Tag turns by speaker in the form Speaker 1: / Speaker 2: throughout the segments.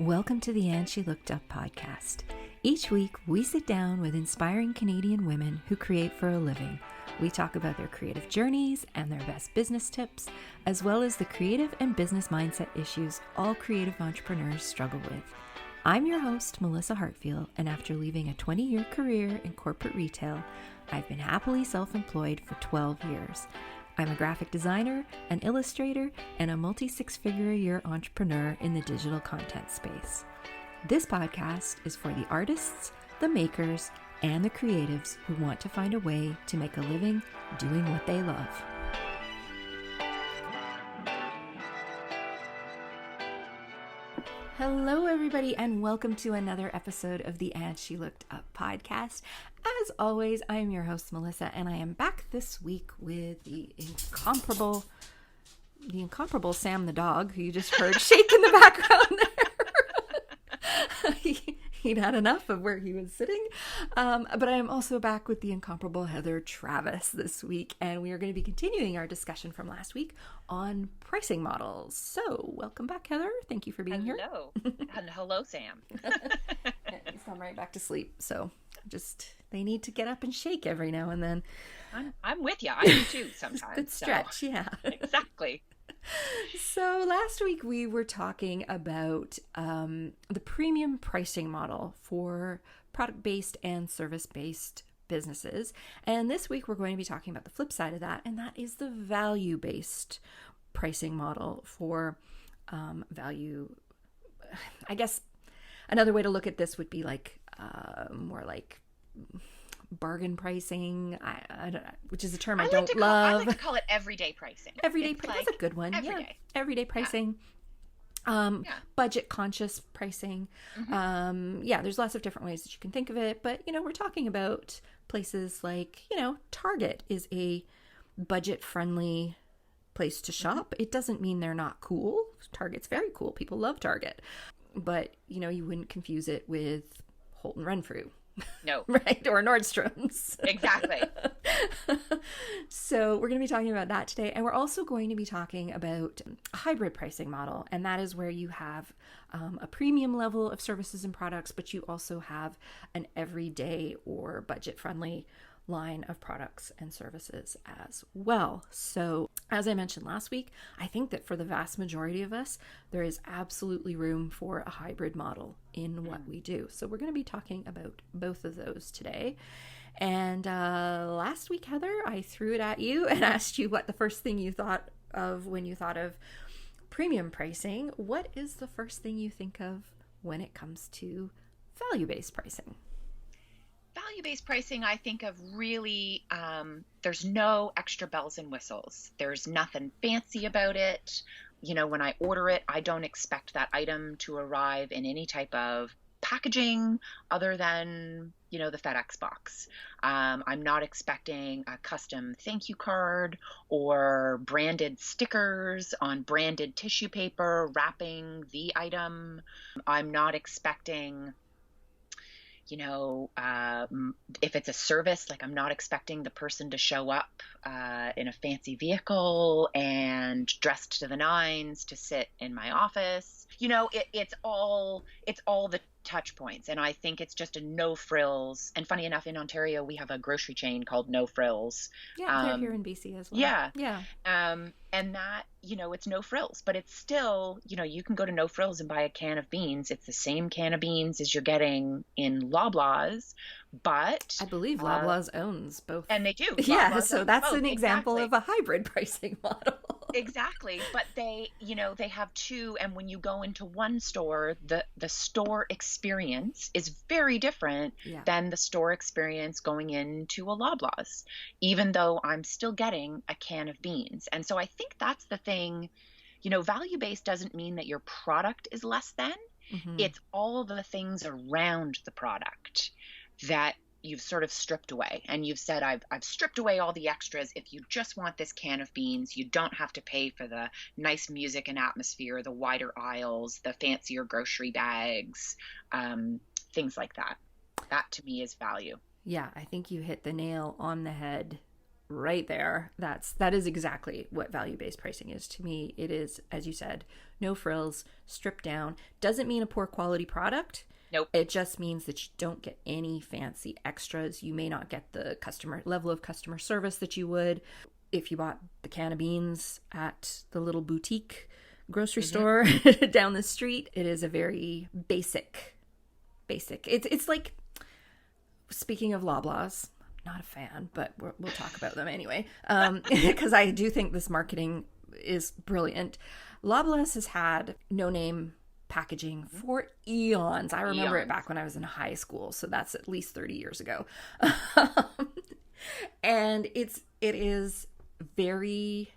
Speaker 1: Welcome to the And She Looked Up podcast. Each week, we sit down with inspiring Canadian women who create for a living. We talk about their creative journeys and their best business tips, as well as the creative and business mindset issues all creative entrepreneurs struggle with. I'm your host, Melissa Hartfield, and after leaving a 20-year career in corporate retail, I've been happily self-employed for 12 years. I'm a graphic designer, an illustrator, and a multi-six-figure-a-year entrepreneur in the digital content space. This podcast is for the artists, the makers, and the creatives who want to find a way to make a living doing what they love. Hello, everybody, and welcome to another episode of the And She Looked Up podcast. As always, I am your host, Melissa, and I am back this week with the incomparable Sam the dog, who you just heard shake in the background there. He'd had enough of where he was sitting. But I am also back with the incomparable Heather Travis this week, and we are going to be continuing our discussion from last week on pricing models. So, welcome back, Heather. Thank you for being here.
Speaker 2: Hello. And hello, Sam.
Speaker 1: He's gone right back to sleep, so they need to get up and shake every now and then.
Speaker 2: I'm with you. I do too sometimes.
Speaker 1: Good stretch, yeah.
Speaker 2: Exactly.
Speaker 1: So last week we were talking about the premium pricing model for product-based and service-based businesses. And this week we're going to be talking about the flip side of that, and that is the value-based pricing model for value. I guess another way to look at this would be like more like bargain pricing, which is a term I don't love.
Speaker 2: I like to call it everyday pricing.
Speaker 1: Everyday pricing, that's a good one. Everyday pricing. Budget conscious pricing. Mm-hmm. There's lots of different ways that you can think of it, but we're talking about places like, Target is a budget friendly place to shop. Mm-hmm. It doesn't mean they're not cool. Target's very cool. People love Target. But, you wouldn't confuse it with Holton Renfrew.
Speaker 2: No.
Speaker 1: Right? Or Nordstrom's.
Speaker 2: Exactly.
Speaker 1: So we're going to be talking about that today. And we're also going to be talking about a hybrid pricing model. And that is where you have a premium level of services and products, but you also have an everyday or budget-friendly line of products and services as well. So as I mentioned last week, I think that for the vast majority of us, there is absolutely room for a hybrid model in what we do. So we're going to be talking about both of those today. And last week, Heather, I threw it at you and asked you what the first thing you thought of when you thought of premium pricing. What is the first thing you think of when it comes to value-based pricing?
Speaker 2: Value-based pricing, I think of really, there's no extra bells and whistles. There's nothing fancy about it. When I order it, I don't expect that item to arrive in any type of packaging other than, the FedEx box. I'm not expecting a custom thank you card or branded stickers on branded tissue paper wrapping the item. I'm not expecting if it's a service, like I'm not expecting the person to show up in a fancy vehicle and dressed to the nines to sit in my office. It's all the touch points. And I think it's just a no frills. And funny enough, in Ontario, we have a grocery chain called No Frills.
Speaker 1: Yeah, they're here in BC as well.
Speaker 2: Yeah. And that, it's no frills, but it's still, you can go to No Frills and buy a can of beans. It's the same can of beans as you're getting in Loblaws, but
Speaker 1: I believe Loblaws owns both.
Speaker 2: And they do.
Speaker 1: Yeah. So that's an example of a hybrid pricing model.
Speaker 2: Exactly. But they have two. And when you go into one store, the store experience is very different than the store experience going into a Loblaws, even though I'm still getting a can of beans. And so I think that's the thing, value-based doesn't mean that your product is less than. Mm-hmm. It's all the things around the product that you've sort of stripped away. And you've said, I've stripped away all the extras. If you just want this can of beans, you don't have to pay for the nice music and atmosphere, the wider aisles, the fancier grocery bags, things like that. That to me is value.
Speaker 1: Yeah, I think you hit the nail on the head right there. That is exactly what value-based pricing is to me. It is, as you said, no frills, stripped down. Doesn't mean a poor quality product.
Speaker 2: Nope.
Speaker 1: It just means that you don't get any fancy extras. You may not get the level of customer service that you would if you bought the can of beans at the little boutique grocery store down the street. It is a very basic. It's like, speaking of Loblaws, not a fan, but we'll talk about them anyway, because I do think this marketing is brilliant. Loblaws has had no-name packaging for eons. I remember it back when I was in high school, so that's at least 30 years ago. And it is very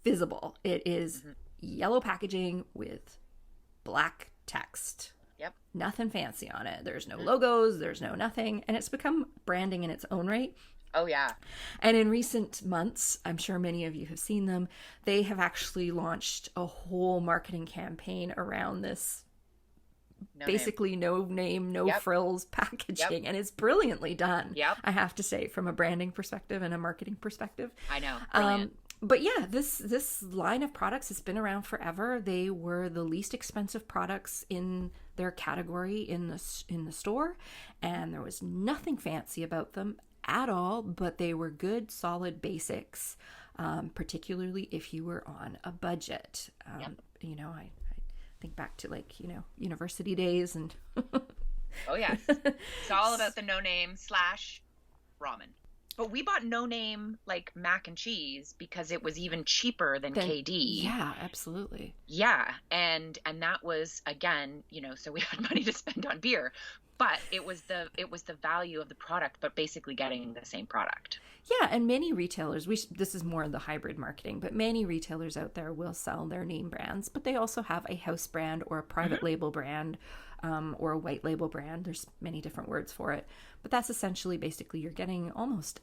Speaker 1: visible. It is yellow packaging with black text.
Speaker 2: Yep.
Speaker 1: Nothing fancy on it. There's no logos, there's no nothing. And it's become branding in its own right.
Speaker 2: Oh, yeah.
Speaker 1: And in recent months, I'm sure many of you have seen them, they have actually launched a whole marketing campaign around this no name, no frills packaging. And it's brilliantly done.
Speaker 2: Yep.
Speaker 1: I have to say, from a branding perspective and a marketing perspective.
Speaker 2: I know. Brilliant.
Speaker 1: But yeah, this line of products has been around forever. They were the least expensive products in their category in the store, and there was nothing fancy about them at all, but they were good, solid basics, particularly if you were on a budget. You know, I think back to, like, you know, university days and
Speaker 2: oh yeah, it's all about the no name / ramen. But we bought no name, like, mac and cheese because it was even cheaper than KD.
Speaker 1: Yeah, absolutely.
Speaker 2: Yeah. And that was, again, you know, so we had money to spend on beer, but it was the value of the product, but basically getting the same product.
Speaker 1: Yeah. And many retailers, this is more the hybrid marketing, but many retailers out there will sell their name brands, but they also have a house brand or a private label brand, or a white label brand. There's many different words for it, but that's essentially, basically, you're getting almost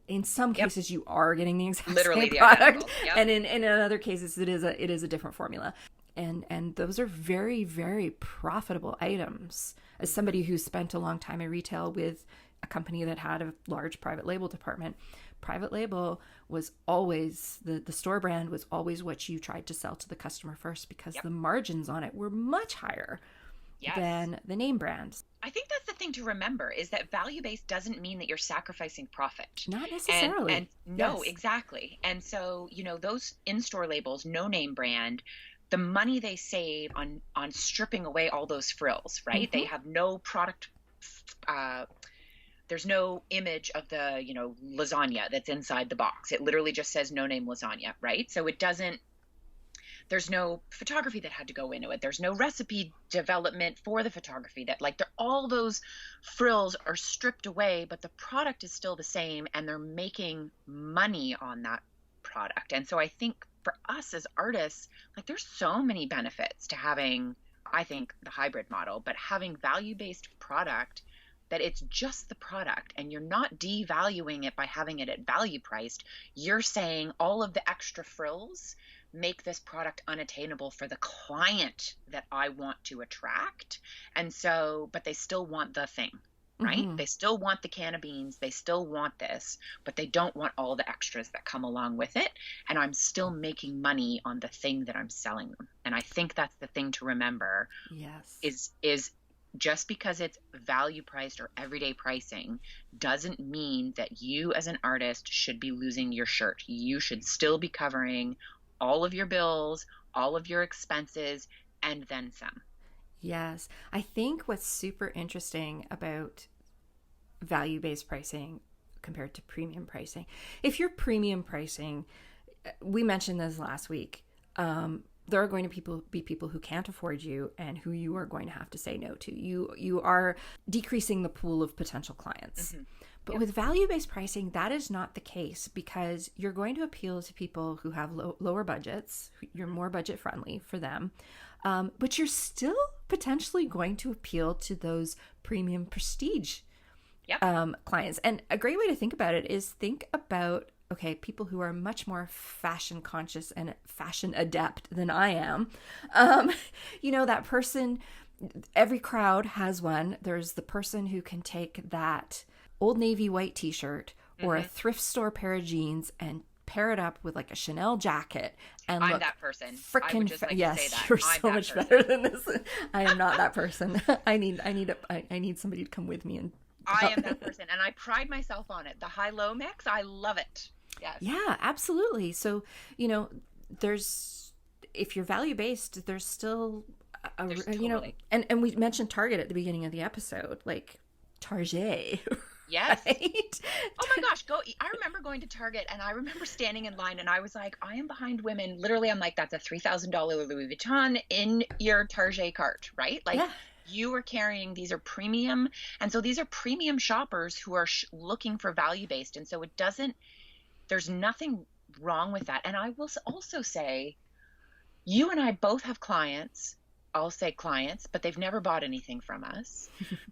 Speaker 1: in some cases you are getting the exact same product, and in other cases it is a different formula, and those are very, very profitable items. As somebody who spent a long time in retail with a company that had a large private label department, private label was always the store brand was always what you tried to sell to the customer first, because the margins on it were much higher than the name brands.
Speaker 2: I think that's the thing to remember, is that value-based doesn't mean that you're sacrificing profit.
Speaker 1: Not necessarily.
Speaker 2: And no, exactly. And so, you know, those in-store labels, no name brand, the money they save on stripping away all those frills, right? They have no product, there's no image of the, you know, lasagna that's inside the box. It literally just says no name lasagna, right? So there's no photography that had to go into it. There's no recipe development for the photography all those frills are stripped away, but the product is still the same, and they're making money on that product. And so I think for us as artists, like, there's so many benefits to having, I think, the hybrid model, but having value-based product, that it's just the product and you're not devaluing it by having it at value priced. You're saying all of the extra frills make this product unattainable for the client that I want to attract. And so, but they still want the thing, right? They still want the can of beans. They still want this, but they don't want all the extras that come along with it. And I'm still making money on the thing that I'm selling them. And I think that's the thing to remember.
Speaker 1: Yes.
Speaker 2: Is just because it's value priced or everyday pricing doesn't mean that you as an artist should be losing your shirt. You should still be covering all of your bills, all of your expenses, and then some.
Speaker 1: Yes. I think what's super interesting about value-based pricing compared to premium pricing, if you're premium pricing, we mentioned this last week, there are going to be people who can't afford you and who you are going to have to say no to. You are decreasing the pool of potential clients. But with value-based pricing, that is not the case, because you're going to appeal to people who have lower budgets. You're more budget friendly for them. But you're still potentially going to appeal to those premium prestige clients. And a great way to think about it is think about, okay, people who are much more fashion conscious and fashion adept than I am. You know, that person, every crowd has one. There's the person who can take that Old Navy white t-shirt or a thrift store pair of jeans and pair it up with like a Chanel jacket and
Speaker 2: I'm
Speaker 1: look
Speaker 2: that person.
Speaker 1: freaking
Speaker 2: I would just like to say that.
Speaker 1: You're
Speaker 2: I'm
Speaker 1: so
Speaker 2: that
Speaker 1: much
Speaker 2: person.
Speaker 1: better than this. I am not that person. I need somebody to come with me and
Speaker 2: I am that person, and I pride myself on it. The high-low mix, I love it. Yes.
Speaker 1: Yeah, absolutely. So, if you're value-based, there's still
Speaker 2: totally.
Speaker 1: and we mentioned Target at the beginning of the episode, like Target.
Speaker 2: Yes.
Speaker 1: Right?
Speaker 2: Oh my gosh, I remember going to Target, and I remember standing in line, and I was like, I am behind women. Literally, I'm like, that's a $3,000 Louis Vuitton in your Target cart, right? Like,
Speaker 1: yeah.
Speaker 2: You are carrying, these are premium. And so these are premium shoppers who are looking for value-based. And so there's nothing wrong with that. And I will also say, you and I both have clients, I'll say clients, but they've never bought anything from us,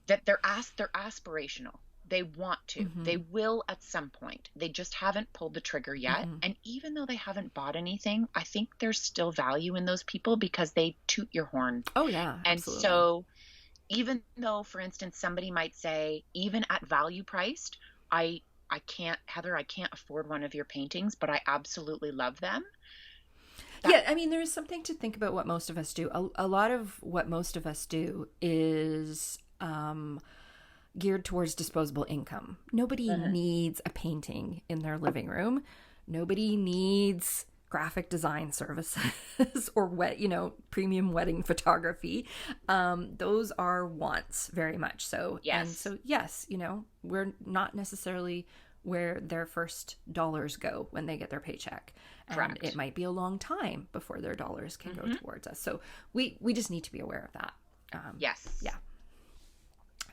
Speaker 2: that they're aspirational. They want to. Mm-hmm. They will at some point. They just haven't pulled the trigger yet. Mm-hmm. And even though they haven't bought anything, I think there's still value in those people because they toot your horn.
Speaker 1: Oh, yeah.
Speaker 2: And
Speaker 1: absolutely.
Speaker 2: so even though, for instance, somebody might say, even at value priced, I can't afford one of your paintings, but I absolutely love them.
Speaker 1: Yeah, I mean, there's something to think about what most of us do. A lot of what most of us do is geared towards disposable income. Nobody needs a painting in their living room. Nobody needs graphic design services or premium wedding photography. Those are wants very much so.
Speaker 2: Yes.
Speaker 1: And so, yes, we're not necessarily where their first dollars go when they get their paycheck. And
Speaker 2: Correct.
Speaker 1: It might be a long time before their dollars can go towards us. So we just need to be aware of that.
Speaker 2: Yes.
Speaker 1: Yeah.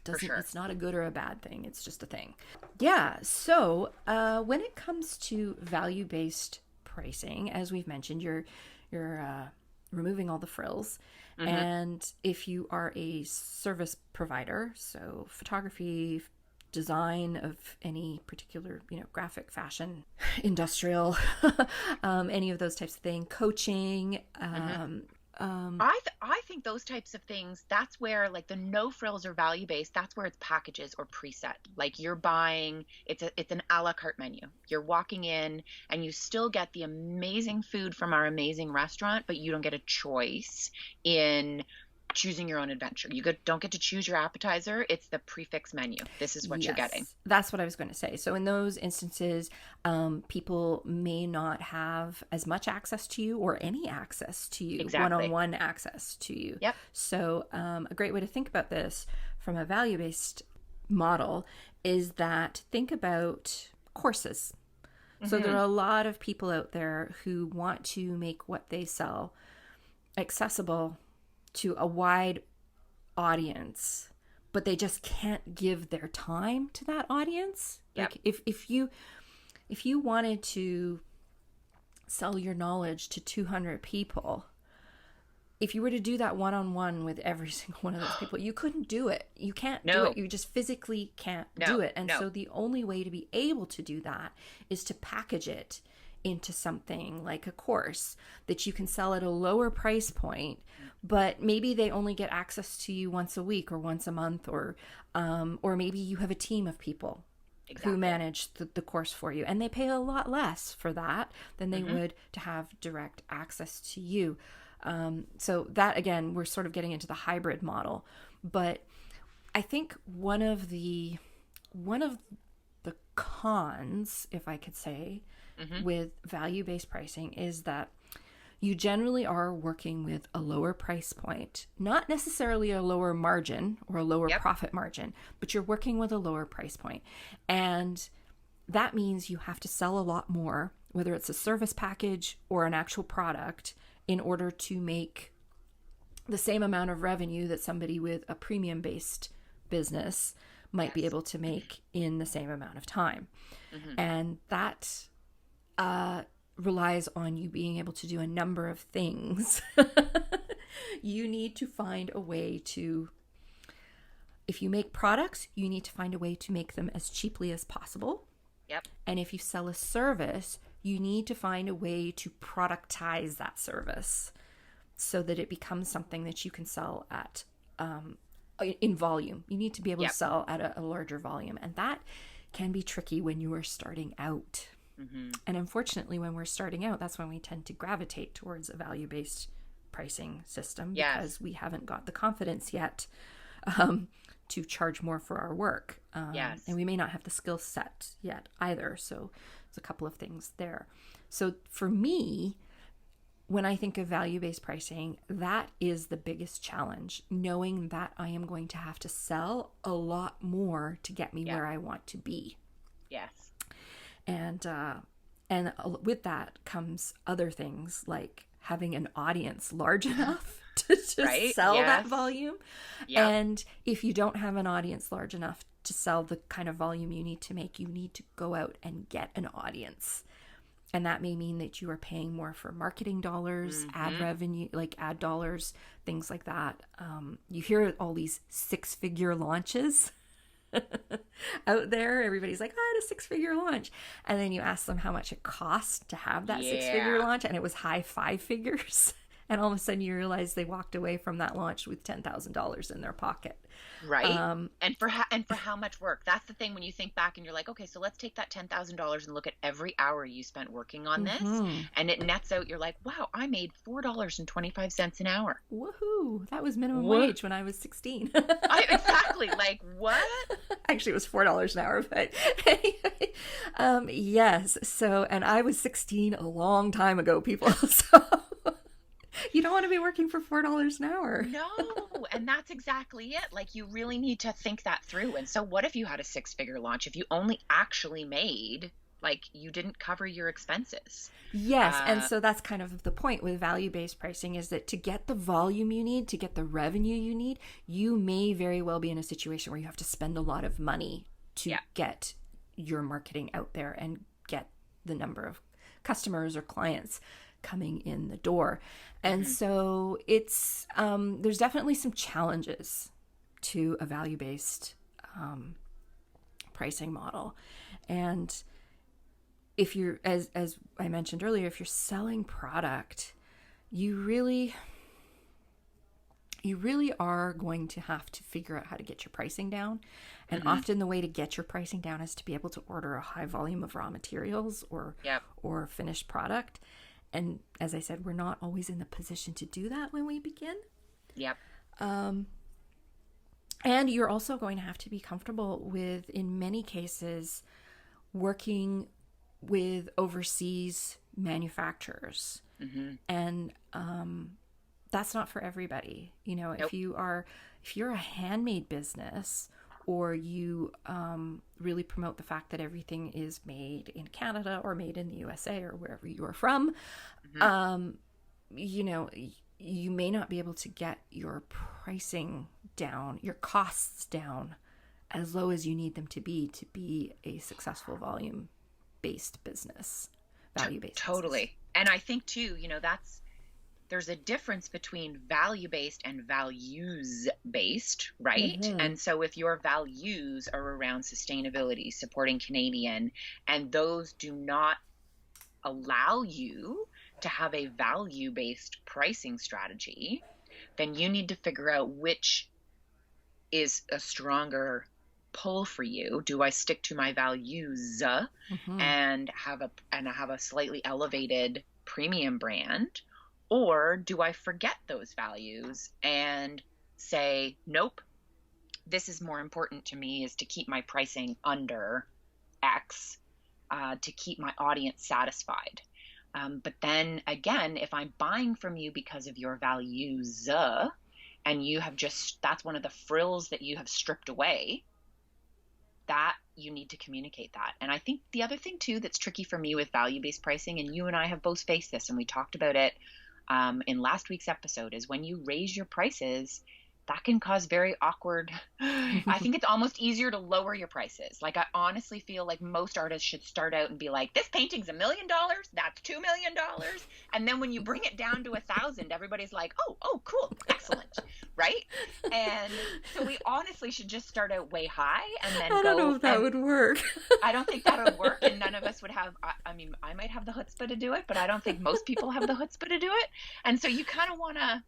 Speaker 2: For sure.
Speaker 1: It's not a good or a bad thing. It's just a thing. Yeah. So when it comes to value-based pricing, as we've mentioned, you're removing all the frills. And if you are a service provider, so photography, design of any particular, graphic, fashion, industrial, any of those types of things, coaching,
Speaker 2: I think those types of things, that's where like the no frills or value based, that's where it's packages or preset. Like you're buying, it's an a la carte menu. You're walking in and you still get the amazing food from our amazing restaurant, but you don't get a choice in choosing your own adventure. You don't get to choose your appetizer. It's the prefix menu. This is what you're getting.
Speaker 1: That's what I was going to say. So in those instances, people may not have as much access to you or any access to you, one-on-one access to you.
Speaker 2: Yep.
Speaker 1: So a great way to think about this from a value-based model is that think about courses. So there are a lot of people out there who want to make what they sell accessible to a wide audience, but they just can't give their time to that audience.
Speaker 2: Yep.
Speaker 1: Like if you wanted to sell your knowledge to 200 people, if you were to do that one-on-one with every single one of those people, you couldn't do it. You can't do it. You just physically can't do it. And so the only way to be able to do that is to package it into something like a course that you can sell at a lower price point, but maybe they only get access to you once a week or once a month, or maybe you have a team of people who manage the course for you, and they pay a lot less for that than they would to have direct access to you. So that, again, we're sort of getting into the hybrid model, but I think one of the cons, if I could say, with value-based pricing is that you generally are working with a lower price point, not necessarily a lower margin or a lower profit margin, but you're working with a lower price point. And that means you have to sell a lot more, whether it's a service package or an actual product, in order to make the same amount of revenue that somebody with a premium-based business might be able to make in the same amount of time. And that relies on you being able to do a number of things. You need to find a way to, if you make products, you need to find a way to make them as cheaply as possible.
Speaker 2: Yep.
Speaker 1: And if you sell a service, you need to find a way to productize that service so that it becomes something that you can sell at in volume. You need to be able to sell at a larger volume, and that can be tricky when you are starting out. And unfortunately, when we're starting out, that's when we tend to gravitate towards a value-based pricing system, because we haven't got the confidence yet to charge more for our work. And we may not have the skill set yet either. So there's a couple of things there. So for me, when I think of value-based pricing, that is the biggest challenge, knowing that I am going to have to sell a lot more to get me where I want to be.
Speaker 2: Yes.
Speaker 1: And with that comes other things like having an audience large enough to sell that volume. Yep. And if you don't have an audience large enough to sell the kind of volume you need to make, you need to go out and get an audience. And that may mean that you are paying more for marketing dollars, ad revenue, like ad dollars, things like that. You hear all these 6-figure launches out there. Everybody's like, I had a 6-figure launch. And then you ask them how much it cost to have that 6-figure launch, and it was high 5 figures. And all of a sudden you realize they walked away from that launch with $10,000 in their pocket.
Speaker 2: Right. And for how much work? That's the thing when you think back and you're like, okay, so let's take that $10,000 and look at every hour you spent working on this. And it nets out, you're like, wow, I made $4.25 an hour.
Speaker 1: Woohoo. That was minimum wage when I was 16.
Speaker 2: Exactly. Like, what?
Speaker 1: Actually, it was $4 an hour, but anyway. Yes. So, and I was 16 a long time ago, people. So you don't want to be working for $4 an hour.
Speaker 2: No, and that's exactly it. Like, you really need to think that through. And so what if you had a 6-figure launch? If you only actually made, like, you didn't cover your expenses.
Speaker 1: Yes, and so that's kind of the point with value-based pricing, is that to get the volume you need, to get the revenue you need, you may very well be in a situation where you have to spend a lot of money to get your marketing out there and get the number of customers or clients coming in the door. And so it's there's definitely some challenges to a value-based pricing model. And if you're, as I mentioned earlier, if you're selling product, you really are going to have to figure out how to get your pricing down. And often the way to get your pricing down is to be able to order a high volume of raw materials or finished product. And as I said, we're not always in the position to do that when we begin.
Speaker 2: Yep.
Speaker 1: And you're also going to have to be comfortable with, in many cases, working with overseas manufacturers. And that's not for everybody. You know, if you're a handmade business, or you really promote the fact that everything is made in Canada or made in the USA or wherever you are from, you know, you may not be able to get your pricing down, your costs down as low as you need them to be a successful volume-based business, value-based
Speaker 2: Totally.
Speaker 1: business.
Speaker 2: And I think too, you know, there's a difference between value-based and values-based, right? And so if your values are around sustainability, supporting Canadian, and those do not allow you to have a value-based pricing strategy, then you need to figure out which is a stronger pull for you. Do I stick to my values and have a slightly elevated premium brand? Or do I forget those values and say, nope, this is more important to me, is to keep my pricing under X, to keep my audience satisfied. But then again, if I'm buying from you because of your values, and you have that's one of the frills that you have stripped away, that you need to communicate that. And I think the other thing too that's tricky for me with value-based pricing, and you and I have both faced this, and we talked about it in last week's episode, is when you raise your prices, that can cause very awkward. I think it's almost easier to lower your prices. Like, I honestly feel like most artists should start out and be like, this painting's $1 million, that's $2 million. And then when you bring it down to 1,000, everybody's like, oh, cool, excellent. Right? And so we honestly should just start out way high and then
Speaker 1: I don't know if that would work.
Speaker 2: I don't think that would work, and none of us would have, I mean, I might have the chutzpah to do it, but I don't think most people have the chutzpah to do it. And so you kind of want to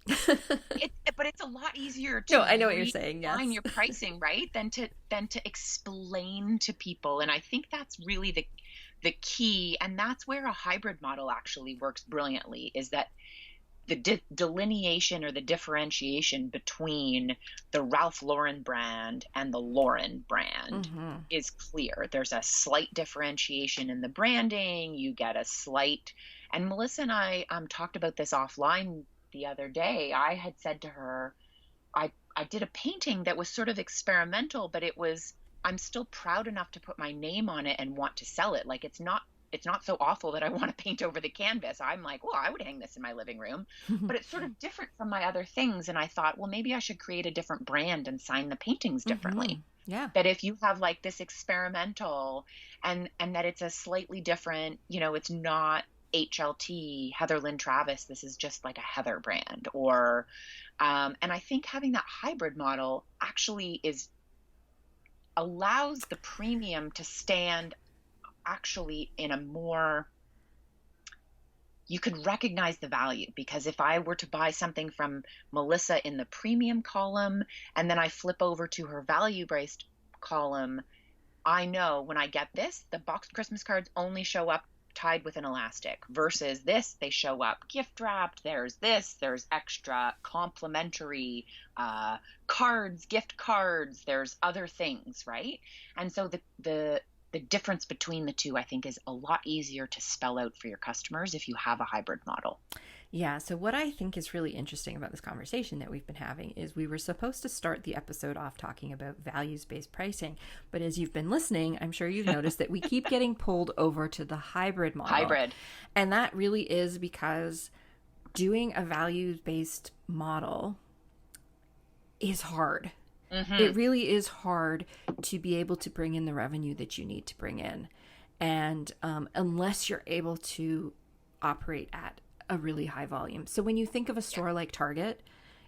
Speaker 2: But it's a lot easier
Speaker 1: No,
Speaker 2: to
Speaker 1: I know what you're saying. Yes.
Speaker 2: refine your pricing, right? Than to explain to people. And I think that's really the key. And that's where a hybrid model actually works brilliantly, is that the delineation or the differentiation between the Ralph Lauren brand and the Lauren brand is clear. There's a slight differentiation in the branding. You get a slight, and Melissa and I talked about this offline the other day. I had said to her, I did a painting that was sort of experimental, but I'm still proud enough to put my name on it and want to sell it. Like, it's not so awful that I want to paint over the canvas. I'm like, well, I would hang this in my living room, but it's sort of different from my other things. And I thought, well, maybe I should create a different brand and sign the paintings differently.
Speaker 1: Yeah.
Speaker 2: That if you have like this experimental and that it's a slightly different, it's not HLT, Heather Lynn Travis, this is just like a Heather brand, or, and I think having that hybrid model actually allows the premium to stand actually in a more, you could recognize the value. Because if I were to buy something from Melissa in the premium column and then I flip over to her value based column, I know when I get this, the boxed Christmas cards only show up tied with an elastic, versus this, they show up gift wrapped. There's extra complimentary cards, gift cards, there's other things, right? And so the difference between the two, I think, is a lot easier to spell out for your customers if you have a hybrid model.
Speaker 1: Yeah. So what I think is really interesting about this conversation that we've been having is we were supposed to start the episode off talking about values-based pricing. But as you've been listening, I'm sure you've noticed that we keep getting pulled over to the hybrid model.
Speaker 2: Hybrid.
Speaker 1: And that really is because doing a values-based model is hard. It really is hard to be able to bring in the revenue that you need to bring in. And unless you're able to operate at a really high volume. So when you think of a store like Target,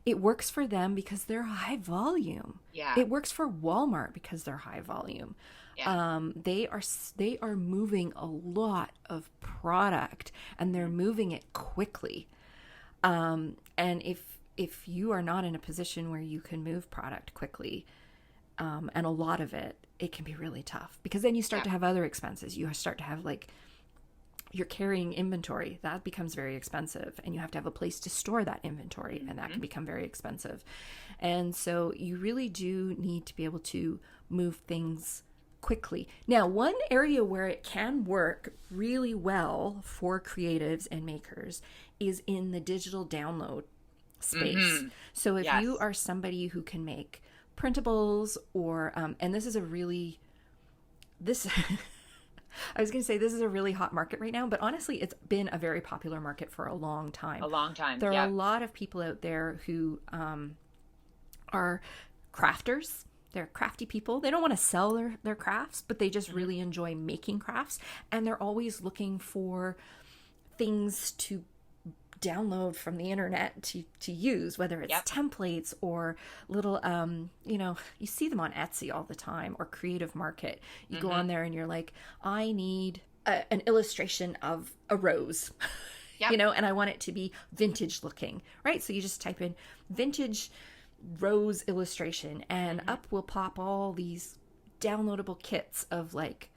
Speaker 1: it works for them because they're high volume.
Speaker 2: Yeah.
Speaker 1: It works for Walmart because they're high volume. Yeah. They are moving a lot of product, and they're moving it quickly. And if you are not in a position where you can move product quickly, and a lot of it can be really tough, because then you start to have other expenses. You start to have, like, you're carrying inventory. That becomes very expensive, and you have to have a place to store that inventory, and that can become very expensive. And so you really do need to be able to move things quickly. Now, one area where it can work really well for creatives and makers is in the digital download space. So if you are somebody who can make printables, or and this is a really I was going to say this is a really hot market right now, but honestly, it's been a very popular market for a long time. There are a lot of people out there who are crafters. They're crafty people. They don't want to sell their crafts, but they just really enjoy making crafts. And they're always looking for things to download from the internet to use, whether it's templates or little, you see them on Etsy all the time, or Creative Market. You go on there and you're like, I need an illustration of a rose, and I want it to be vintage looking, right? So you just type in vintage rose illustration, and up will pop all these downloadable kits of like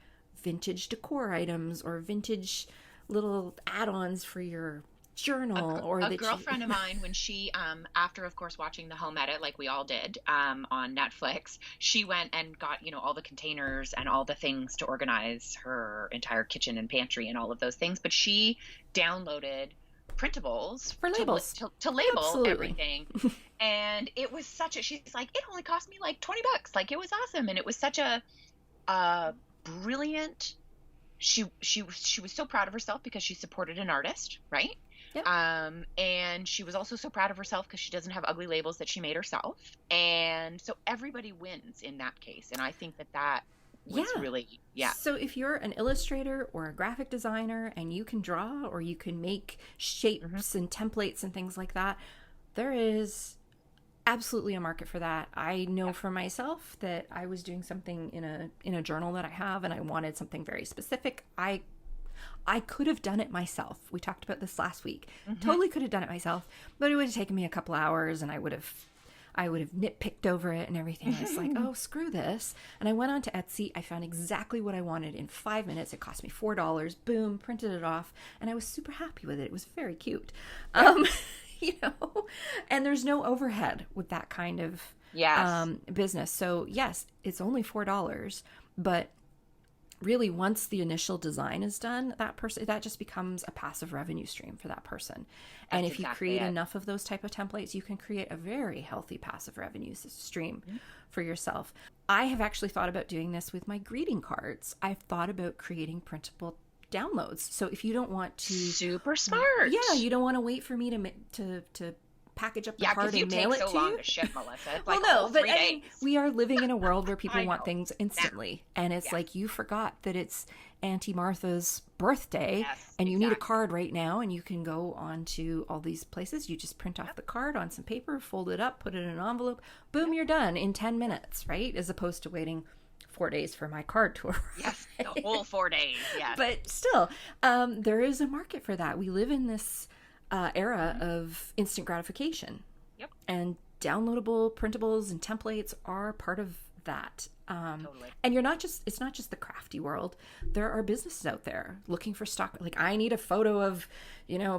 Speaker 1: vintage decor items or vintage little add-ons for your journal.
Speaker 2: A girlfriend of mine, when she after of course watching the Home Edit, like we all did, on Netflix, she went and got all the containers and all the things to organize her entire kitchen and pantry and all of those things, but she downloaded printables
Speaker 1: for labels
Speaker 2: to label everything. And it was she's like, it only cost me like $20. Like, it was awesome. And it was such a brilliant, she was so proud of herself because she supported an artist, right?
Speaker 1: Yep.
Speaker 2: And she was also so proud of herself because she doesn't have ugly labels that she made herself. And so everybody wins in that case. And I think that was really,
Speaker 1: So if you're an illustrator or a graphic designer and you can draw, or you can make shapes and templates and things like that, there is absolutely a market for that. I know for myself that I was doing something in a journal that I have, and I wanted something very specific. I I could have done it myself. We talked about this last week. Totally could have done it myself, but it would have taken me a couple hours, and I would have nitpicked over it and everything. I was like, oh, screw this. And I went on to Etsy. I found exactly what I wanted in 5 minutes. It cost me $4. Boom, printed it off. And I was super happy with it. It was very cute. And there's no overhead with that kind of business. So yes, it's only $4, but really once the initial design is done, that just becomes a passive revenue stream for that person. And if you create enough of those type of templates, you can create a very healthy passive revenue stream for yourself. I have actually thought about doing this with my greeting cards. I've thought about creating printable downloads. So if you don't want to,
Speaker 2: super smart.
Speaker 1: Yeah, you don't want to wait for me to package up the card and mail it to you.
Speaker 2: Yeah, because you take so long to ship, Melissa. It's
Speaker 1: well, no, but I mean, we are living in a world where people want things instantly, and it's like you forgot that it's Auntie Martha's birthday, and you need a card right now, and you can go on to all these places. You just print off the card on some paper, fold it up, put it in an envelope, boom, you're done in 10 minutes, right? As opposed to waiting 4 days for my card to arrive.
Speaker 2: Yes, the whole 4 days. Yes,
Speaker 1: but still, there is a market for that. We live in this era of instant gratification.
Speaker 2: Yep.
Speaker 1: And downloadable printables and templates are part of that.
Speaker 2: Totally.
Speaker 1: And it's not just the crafty world. There are businesses out there looking for stock. Like, I need a photo of,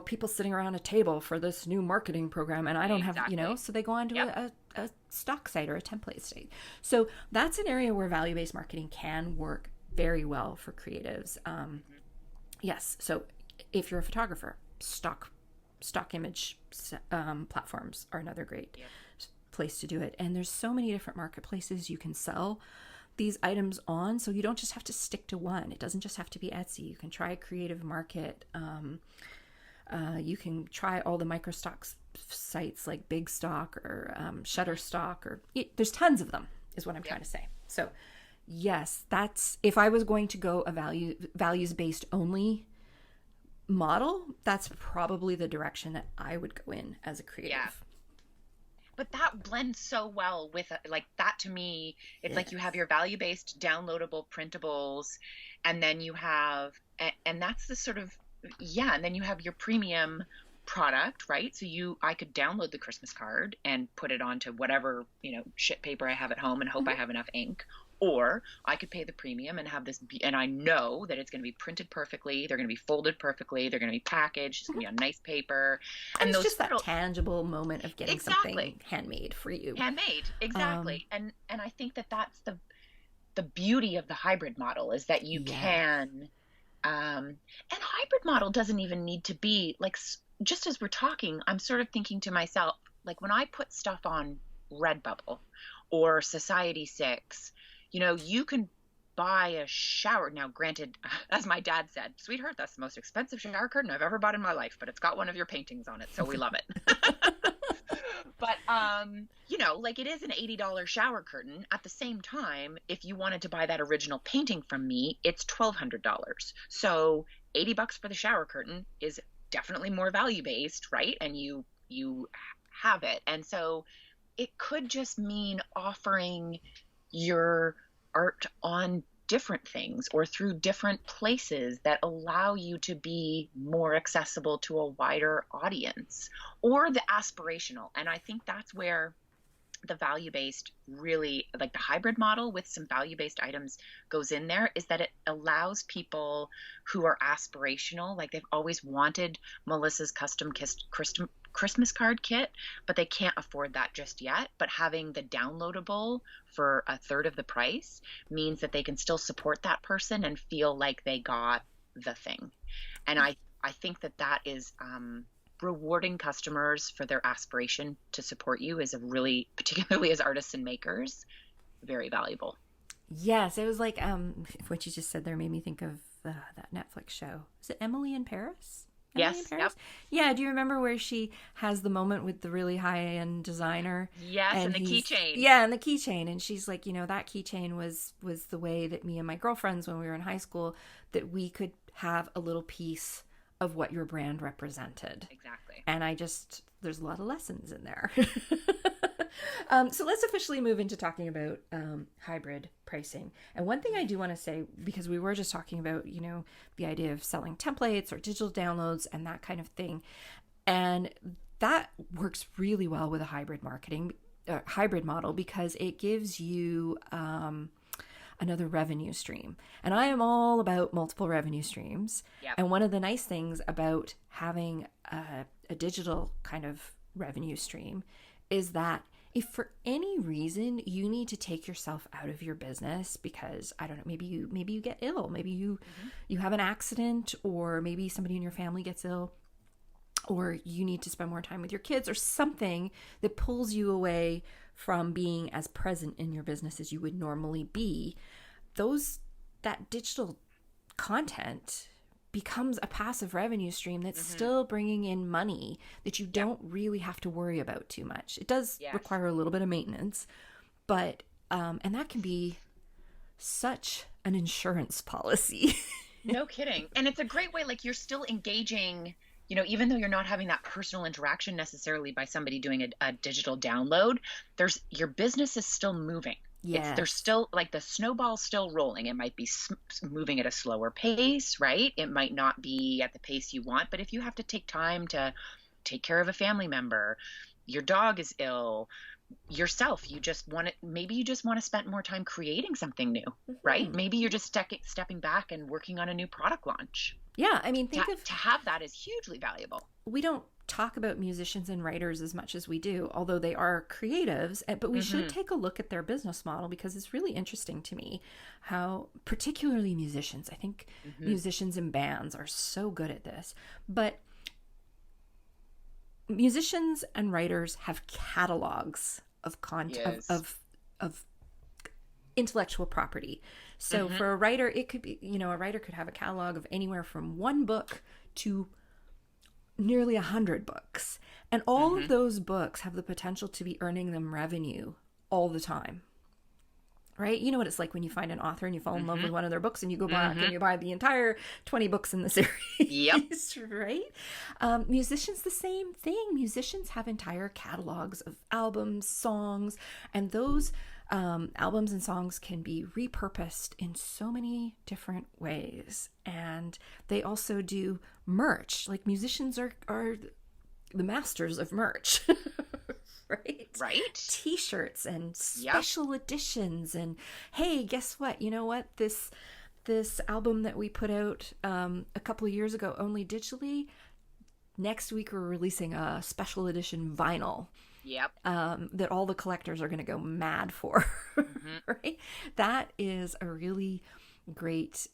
Speaker 1: people sitting around a table for this new marketing program, and I don't have, so they go on to a stock site or a template site. So that's an area where value-based marketing can work very well for creatives. Yes. So if you're a photographer, stock image platforms are another great place to do it. And there's so many different marketplaces you can sell these items on, so you don't just have to stick to one. It doesn't just have to be Etsy. You can try Creative Market. You can try all the microstock sites like Big Stock or Shutterstock, or there's tons of them is what I'm trying to say. So yes, that's, if I was going to go a values-based only model, that's probably the direction that I would go in as a creative.
Speaker 2: Yeah. But that blends so well with, like, that to me, it's like you have your value-based downloadable printables, and then you have, and that's the sort of, and then you have your premium product, right? So I could download the Christmas card and put it onto whatever, shit paper I have at home and hope I have enough ink. Or I could pay the premium and have this, and I know that it's going to be printed perfectly. They're going to be folded perfectly. They're going to be packaged. It's going to be on nice paper.
Speaker 1: And it's just that tangible moment of getting something handmade for you.
Speaker 2: Handmade, exactly. And I think that that's the beauty of the hybrid model, is that you can, and hybrid model doesn't even need to be like, just as we're talking, I'm sort of thinking to myself, like, when I put stuff on Redbubble or Society6, you can buy a shower. Now, granted, as my dad said, sweetheart, that's the most expensive shower curtain I've ever bought in my life, but it's got one of your paintings on it, so we love it. But, like, it is an $80 shower curtain. At the same time, if you wanted to buy that original painting from me, it's $1,200. So $80 for the shower curtain is definitely more value-based, right? And you have it. And so it could just mean offering your art on different things or through different places that allow you to be more accessible to a wider audience, or the aspirational. And I think that's where the value-based, really, like the hybrid model with some value-based items goes in there, is that it allows people who are aspirational, like they've always wanted Melissa's custom Christmas card kit, but they can't afford that just yet. But having the downloadable for a third of the price means that they can still support that person and feel like they got the thing. And I think that is rewarding customers for their aspiration to support you is a really, particularly as artists and makers, very valuable.
Speaker 1: Yes, it was like what you just said there made me think of that Netflix show. Is it Emily in Paris?
Speaker 2: Yes. Yep.
Speaker 1: Yeah. Do you remember where she has the moment with the really high-end designer?
Speaker 2: Yes, and the keychain.
Speaker 1: Yeah, and the keychain. And she's like, that keychain was the way that me and my girlfriends, when we were in high school, that we could have a little piece of what your brand represented.
Speaker 2: Exactly.
Speaker 1: And there's a lot of lessons in there. So let's officially move into talking about hybrid pricing. And one thing I do want to say, because we were just talking about, the idea of selling templates or digital downloads and that kind of thing. And that works really well with a hybrid model, because it gives you another revenue stream. And I am all about multiple revenue streams.
Speaker 2: Yep.
Speaker 1: And one of the nice things about having a digital kind of revenue stream is that if for any reason you need to take yourself out of your business because, I don't know, maybe you get ill, maybe you have an accident, or maybe somebody in your family gets ill, or you need to spend more time with your kids, or something that pulls you away from being as present in your business as you would normally be, that digital content becomes a passive revenue stream that's still bringing in money that you don't really have to worry about too much. It does require a little bit of maintenance, but and that can be such an insurance policy.
Speaker 2: No kidding. And it's a great way, like, you're still engaging, even though you're not having that personal interaction necessarily by somebody doing a digital download, your business is still moving.
Speaker 1: Yes.
Speaker 2: There's still, like, the snowball's still rolling. It might be moving at a slower pace, right? It might not be at the pace you want, but if you have to take time to take care of a family member, your dog is ill, yourself, maybe you just want to spend more time creating something new, right? Maybe you're just stepping back and working on a new product launch.
Speaker 1: Yeah, I mean,
Speaker 2: to have that is hugely valuable.
Speaker 1: We don't talk about musicians and writers as much as we do, although they are creatives, but we should take a look at their business model, because it's really interesting to me how, particularly musicians, I think musicians and bands are so good at this, but musicians and writers have catalogs of content, of intellectual property. So for a writer, it could be, a writer could have a catalog of anywhere from one book to nearly 100 books. And all of those books have the potential to be earning them revenue all the time. Right? You know what it's like when you find an author and you fall in love with one of their books, and you go back and you buy the entire 20 books in the series.
Speaker 2: Yep.
Speaker 1: Right? Musicians, the same thing. Musicians have entire catalogs of albums, songs, and those albums and songs can be repurposed in so many different ways. And they also do merch. Like, musicians are the masters of merch. Right? T-shirts and special editions, and hey, guess what? You know what? This album that we put out a couple of years ago only digitally, next week we're releasing a special edition vinyl.
Speaker 2: Yep.
Speaker 1: That all the collectors are going to go mad for. Right? That is a really great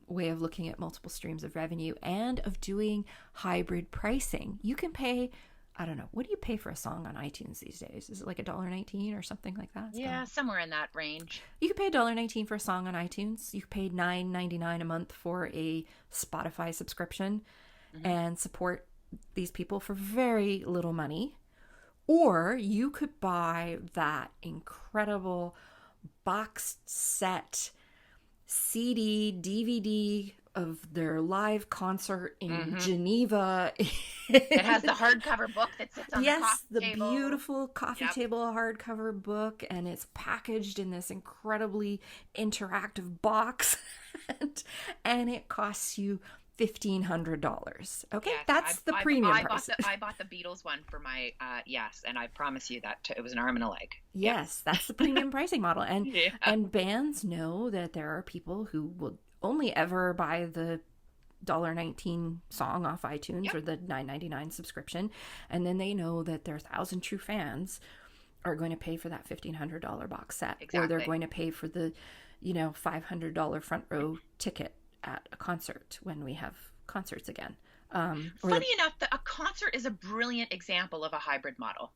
Speaker 1: way of looking at multiple streams of revenue and of doing hybrid pricing. You can pay, I don't know, what do you pay for a song on iTunes these days? Is it like $1.19 or something like that?
Speaker 2: Yeah, somewhere in that range.
Speaker 1: You could pay $1.19 for a song on iTunes. You could pay $9.99 a month for a Spotify subscription and support these people for very little money. Or you could buy that incredible box set CD, DVD of their live concert in Geneva.
Speaker 2: It has the hardcover book that sits on the coffee table.
Speaker 1: Beautiful coffee table hardcover book, and it's packaged in this incredibly interactive box, and it costs you $1,500. Okay,
Speaker 2: yes,
Speaker 1: that's the premium price.
Speaker 2: I bought the Beatles one for my and I promise you that it was an arm and a leg.
Speaker 1: Yes, that's the premium pricing model, and bands know that there are people who will only ever buy the $1.19 song off iTunes or the $9.99 subscription, and then they know that their 1,000 true fans are going to pay for that $1,500 box set, or they're going to pay for the $500 front row ticket at a concert when we have concerts again.
Speaker 2: Funny enough, a concert is a brilliant example of a hybrid model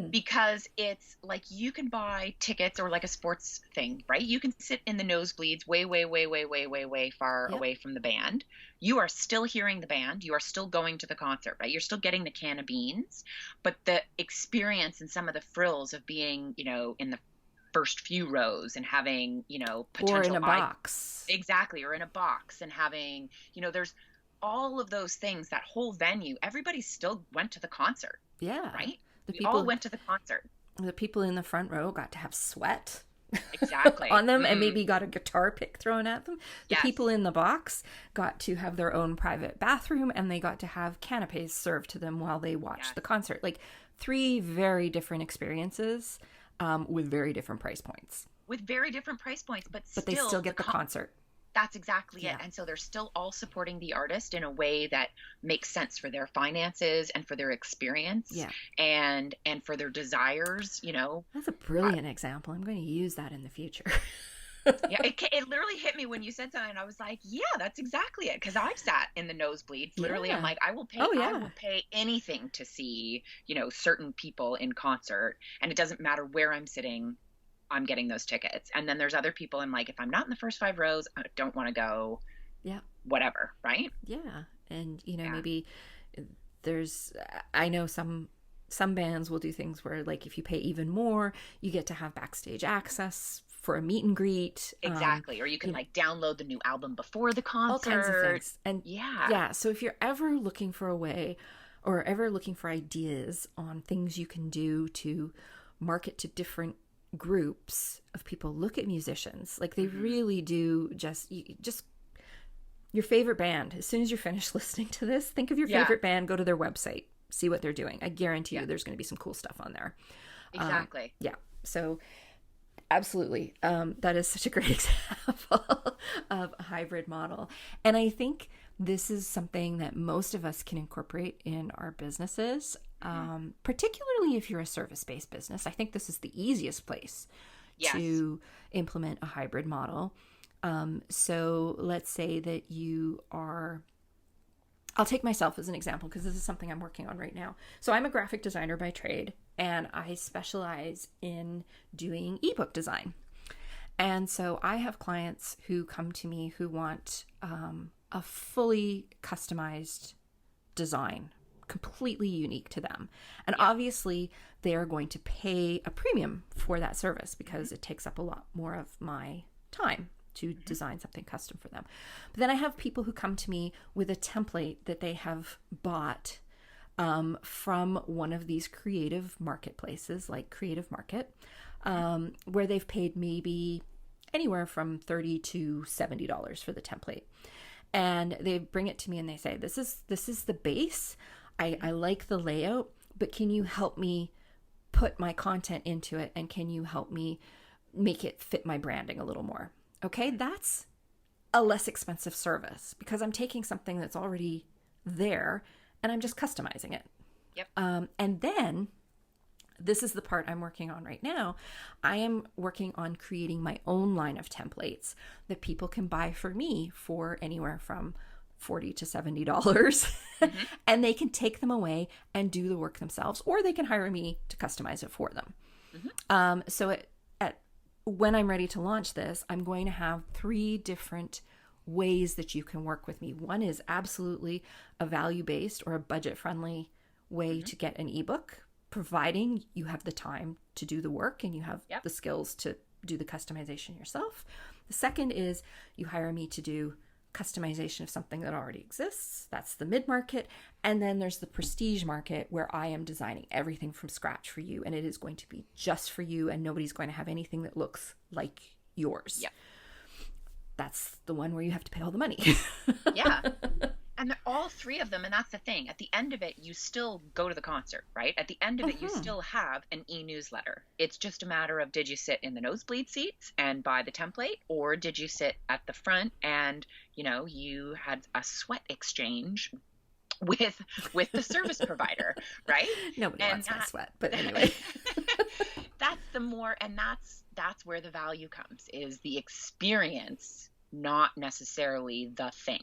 Speaker 2: because it's like you can buy tickets, or like a sports thing, right? You can sit in the nosebleeds way far away from the band. You are still hearing the band. You are still going to the concert, right? You're still getting the can of beans, but the experience and some of the frills of being, in the first few rows and having, potential,
Speaker 1: or in a box.
Speaker 2: Exactly. Or in a box, and having, there's all of those things, that whole venue, everybody still went to the concert.
Speaker 1: Yeah.
Speaker 2: Right? We all went to the concert.
Speaker 1: The people in the front row got to have sweat
Speaker 2: exactly
Speaker 1: on them and maybe got a guitar pick thrown at them. The
Speaker 2: yes.
Speaker 1: people in the box got to have their own private bathroom, and they got to have canapes served to them while they watched
Speaker 2: yes.
Speaker 1: the concert. Like 3 very different experiences with very different price points.
Speaker 2: With very different price points, but
Speaker 1: they still get the concert.
Speaker 2: That's exactly it. And so they're still all supporting the artist in a way that makes sense for their finances and for their experience and for their desires, you know.
Speaker 1: That's a brilliant example. I'm going to use that in the future.
Speaker 2: Yeah, it literally hit me when you said something. I was like, yeah, that's exactly it. Because I've sat in the nosebleeds. Literally, I'm like, I will pay anything to see, you know, certain people in concert. And it doesn't matter where I'm sitting. I'm getting those tickets. And then there's other people I'm like, if I'm not in the first 5 rows, I don't want to go.
Speaker 1: Yeah.
Speaker 2: Whatever. Right.
Speaker 1: Yeah. And, you know, maybe I know some bands will do things where, like, if you pay even more, you get to have backstage access for a meet and greet.
Speaker 2: Exactly. Or you can like download the new album before the concert.
Speaker 1: All kinds of things. And yeah. So if you're ever looking for a way or ever looking for ideas on things you can do to market to different groups of people, look at musicians. Like, they really do just your favorite band. As soon as you're finished listening to this, think of your favorite band, go to their website, see what they're doing. I guarantee you there's going to be some cool stuff on there.
Speaker 2: Exactly.
Speaker 1: So absolutely. That is such a great example of a hybrid model. And I think this is something that most of us can incorporate in our businesses, particularly if you're a service-based business. I think this is the easiest place to implement a hybrid model. So let's say that you are, I'll take myself as an example because this is something I'm working on right now. So I'm a graphic designer by trade, and I specialize in doing ebook design. And so I have clients who come to me who want a fully customized design, completely unique to them. And obviously they are going to pay a premium for that service because it takes up a lot more of my time to design something custom for them. But then I have people who come to me with a template that they have bought from one of these creative marketplaces like Creative Market, where they've paid maybe anywhere from $30 to $70 for the template. And they bring it to me and they say, this is the base. I like the layout, but can you help me put my content into it? And can you help me make it fit my branding a little more? Okay, that's a less expensive service because I'm taking something that's already there and I'm just customizing it.
Speaker 2: Yep.
Speaker 1: And then this is the part I'm working on right now. I am working on creating my own line of templates that people can buy for me for anywhere from $40 to $70. And they can take them away and do the work themselves, or they can hire me to customize it for them. So when I'm ready to launch this, I'm going to have 3 different ways that you can work with me. One is absolutely a value-based or a budget-friendly way to get an ebook, providing you have the time to do the work and you have the skills to do the customization yourself. The second is you hire me to do customization of something that already exists. That's the mid-market. And then there's the prestige market where I am designing everything from scratch for you, and it is going to be just for you and nobody's going to have anything that looks like yours. Yeah. That's the one where you have to pay all the money.
Speaker 2: Yeah. And they're all 3 of them. And that's the thing. At the end of it, you still go to the concert, right? At the end of it, you still have an e-newsletter. It's just a matter of, did you sit in the nosebleed seats and buy the template, or did you sit at the front and, you know, you had a sweat exchange with the service provider, right?
Speaker 1: Nobody wants my sweat, but anyway.
Speaker 2: That's where the value comes, is the experience, not necessarily the thing.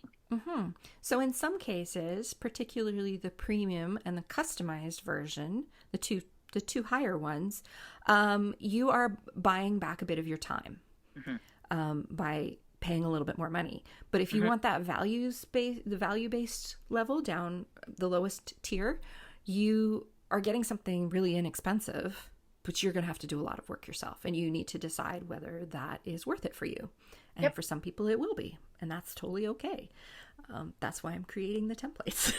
Speaker 1: So in some cases, particularly the premium and the customized version, the two higher ones, you are buying back a bit of your time by paying a little bit more money. But if you want that the value-based level down the lowest tier, you are getting something really inexpensive, but you're going to have to do a lot of work yourself, and you need to decide whether that is worth it for you. And for some people it will be, and that's totally okay. That's why I'm creating the templates.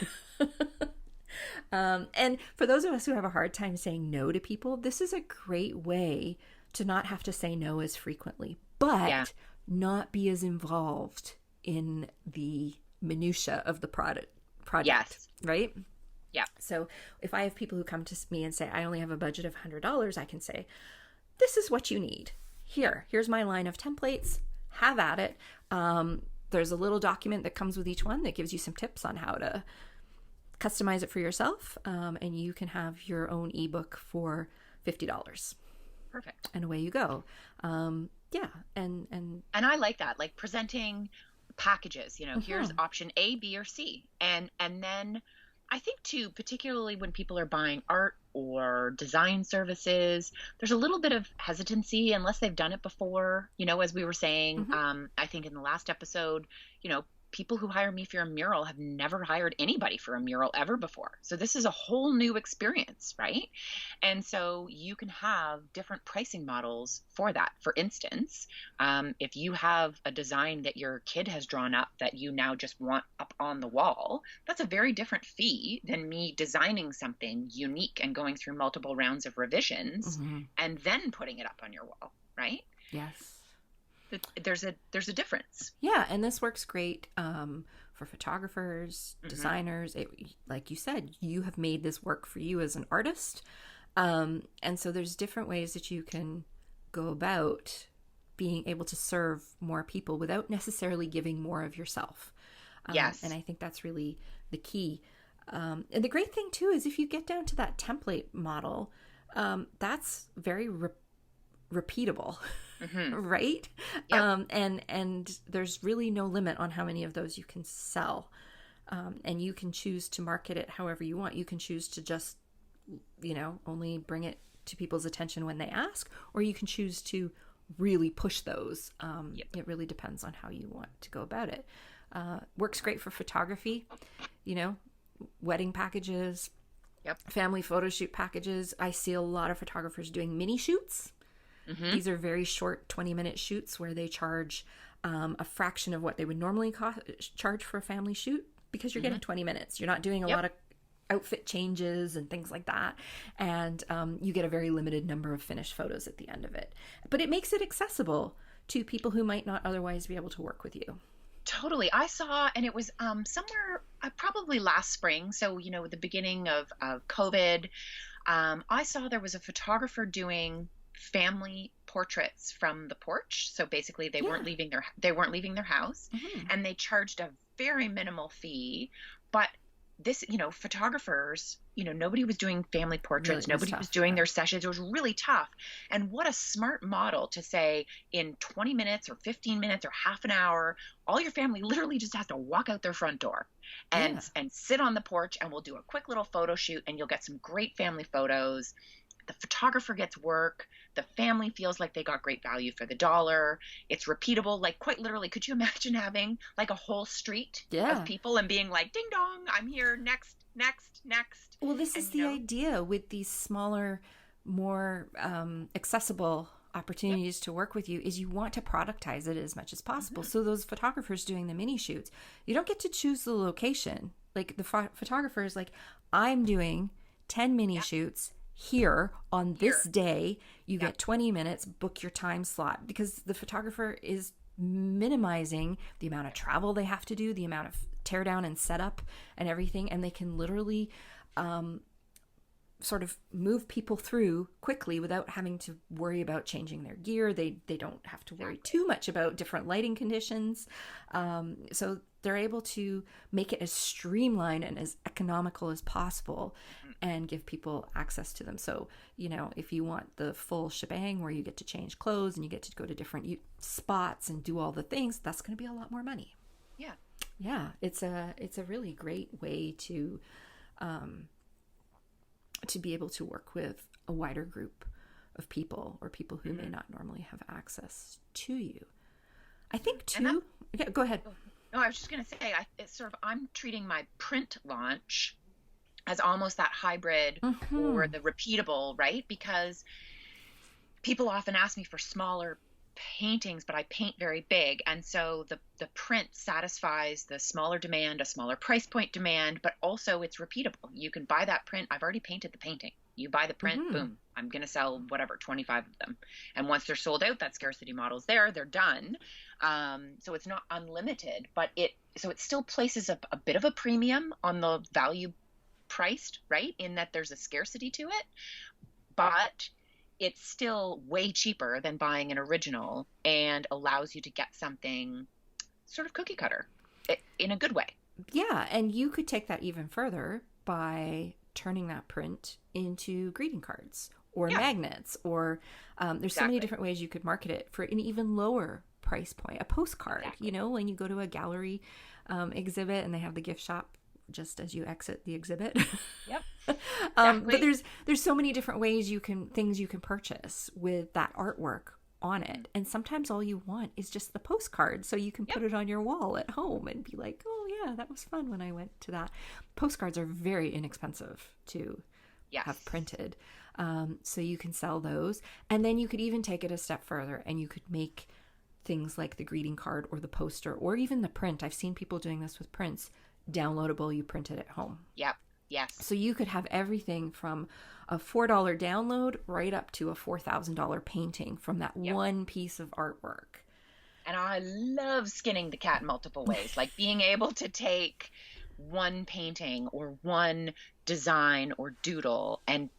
Speaker 1: And for those of us who have a hard time saying no to people, this is a great way to not have to say no as frequently, but not be as involved in the minutia of the project, right?
Speaker 2: Yeah.
Speaker 1: So if I have people who come to me and say, I only have a budget of $100, I can say, this is what you need. Here's my line of templates. Have at it. There's a little document that comes with each one that gives you some tips on how to customize it for yourself. And you can have your own ebook for $50.
Speaker 2: Perfect.
Speaker 1: And away you go. And
Speaker 2: I like that, like presenting packages, here's option A, B, or C. And then I think too, particularly when people are buying art or design services, there's a little bit of hesitancy unless they've done it before. As we were saying, I think in the last episode, people who hire me for a mural have never hired anybody for a mural ever before. So this is a whole new experience, right? And so you can have different pricing models for that. For instance, if you have a design that your kid has drawn up that you now just want up on the wall, that's a very different fee than me designing something unique and going through multiple rounds of revisions and then putting it up on your wall, right?
Speaker 1: Yes.
Speaker 2: There's a difference.
Speaker 1: Yeah, and this works great for photographers, designers. Like you said, you have made this work for you as an artist. And so there's different ways that you can go about being able to serve more people without necessarily giving more of yourself.
Speaker 2: Yes.
Speaker 1: And I think that's really the key. And the great thing, too, is if you get down to that template model, that's very repeatable. Right?
Speaker 2: Yep.
Speaker 1: And there's really no limit on how many of those you can sell. And you can choose to market it however you want. You can choose to just, only bring it to people's attention when they ask, or you can choose to really push those. It really depends on how you want to go about it. Works great for photography, wedding packages, family photo shoot packages. I see a lot of photographers doing mini shoots. These are very short 20-minute shoots where they charge a fraction of what they would normally charge for a family shoot because you're getting 20 minutes. You're not doing a lot of outfit changes and things like that. And you get a very limited number of finished photos at the end of it. But it makes it accessible to people who might not otherwise be able to work with you.
Speaker 2: Totally. I saw, and it was somewhere probably last spring. So, the beginning of COVID, I saw there was a photographer doing family portraits from the porch. So basically they weren't leaving their house, and they charged a very minimal fee. But this, photographers, nobody was doing family portraits. Nobody was doing their sessions. It was really tough. And what a smart model to say in 20 minutes or 15 minutes or half an hour, all your family literally just has to walk out their front door and sit on the porch, and we'll do a quick little photo shoot, and you'll get some great family photos. The photographer gets work. The family feels like they got great value for the dollar. It's repeatable. Like quite literally, could you imagine having like a whole street of people and being like, ding dong, I'm here, next.
Speaker 1: Well, this is the idea with these smaller, more accessible opportunities to work with you is you want to productize it as much as possible. So those photographers doing the mini shoots, you don't get to choose the location. Like the photographer is like, I'm doing 10 mini shoots here on this day. You get 20 minutes, book your time slot, because the photographer is minimizing the amount of travel they have to do, the amount of tear down and setup and everything. And they can literally sort of move people through quickly without having to worry about changing their gear. They don't have to worry too much about different lighting conditions. So they're able to make it as streamlined and as economical as possible and give people access to them. So, if you want the full shebang where you get to change clothes and you get to go to different spots and do all the things, that's going to be a lot more money.
Speaker 2: Yeah.
Speaker 1: Yeah. It's a really great way to be able to work with a wider group of people or people who may not normally have access to you. I think too. Go ahead.
Speaker 2: No, I was just going to say, I'm treating my print launch as almost that hybrid or the repeatable, right? Because people often ask me for smaller paintings, but I paint very big. And so the print satisfies the smaller demand, a smaller price point demand, but also it's repeatable. You can buy that print. I've already painted the painting. You buy the print, boom, I'm going to sell whatever, 25 of them. And once they're sold out, that scarcity model's there, they're done. So it's not unlimited, but it still places a bit of a premium on the value priced, right? In that there's a scarcity to it, but it's still way cheaper than buying an original and allows you to get something sort of cookie cutter in a good way.
Speaker 1: Yeah. And you could take that even further by turning that print into greeting cards or magnets, or there's so many different ways you could market it for an even lower price point, a postcard, you know, when you go to a gallery exhibit and they have the gift shop just as you exit the exhibit.
Speaker 2: Yep.
Speaker 1: But there's so many different ways things you can purchase with that artwork on it. And sometimes all you want is just the postcard, so you can put it on your wall at home and be like, oh yeah, that was fun when I went to that. Postcards are very inexpensive to have printed. So you can sell those. And then you could even take it a step further and you could make things like the greeting card or the poster or even the print. I've seen people doing this with prints. Downloadable, you print it at home.
Speaker 2: Yep. Yes.
Speaker 1: So you could have everything from a $4 download right up to a $4,000 painting from that one piece of artwork.
Speaker 2: And I love skinning the cat in multiple ways, like being able to take one painting or one design or doodle and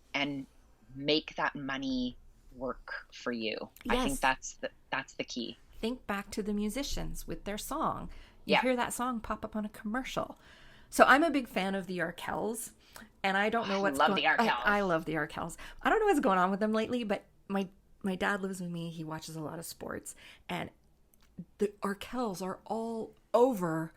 Speaker 2: make that money work for you. Yes. I think that's the key.
Speaker 1: Think back to the musicians with their song. You hear that song pop up on a commercial. So I'm a big fan of the Arkells, and I don't know what's going on. I love the Arkells. I don't know what's going on with them lately, but my dad lives with me. He watches a lot of sports, and the Arkells are all over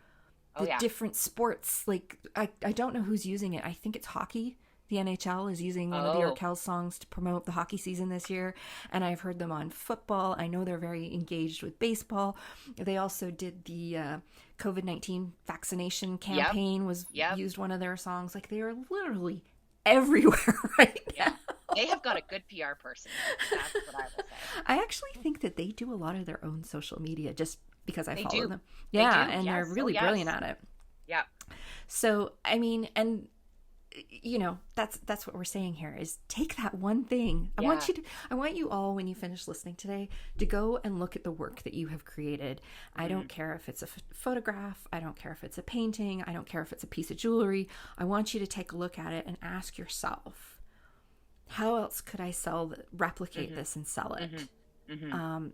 Speaker 1: the different sports. Like I don't know who's using it. I think it's hockey. The NHL is using one of the Arkells songs to promote the hockey season this year. And I've heard them on football. I know they're very engaged with baseball. They also did the COVID-19 vaccination campaign used one of their songs. Like they are literally everywhere right now.
Speaker 2: They have got a good PR person. That's what I will say.
Speaker 1: I actually think that they do a lot of their own social media just because I follow them. Yeah, and they're really brilliant at it.
Speaker 2: Yeah.
Speaker 1: So, I mean, and you know, that's what we're saying here is take that one thing. I want you all, when you finish listening today, to go and look at the work that you have created. I don't care if it's a photograph. I don't care if it's a painting. I don't care if it's a piece of jewelry. I want you to take a look at it and ask yourself, how else could I replicate this and sell it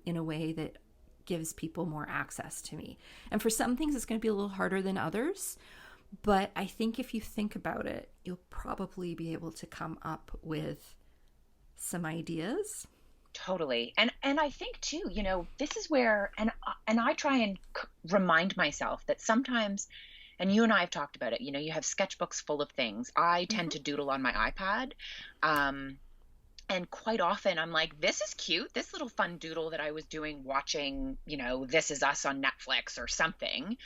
Speaker 1: in a way that gives people more access to me? And for some things, it's going to be a little harder than others. But I think if you think about it, you'll probably be able to come up with some ideas.
Speaker 2: Totally. And I think too, you know, this is where, and I try and remind myself that sometimes, and you and I have talked about it, you know, you have sketchbooks full of things. I tend to doodle on my iPad. And quite often I'm like, this is cute. This little fun doodle that I was doing watching, you know, This Is Us on Netflix or something.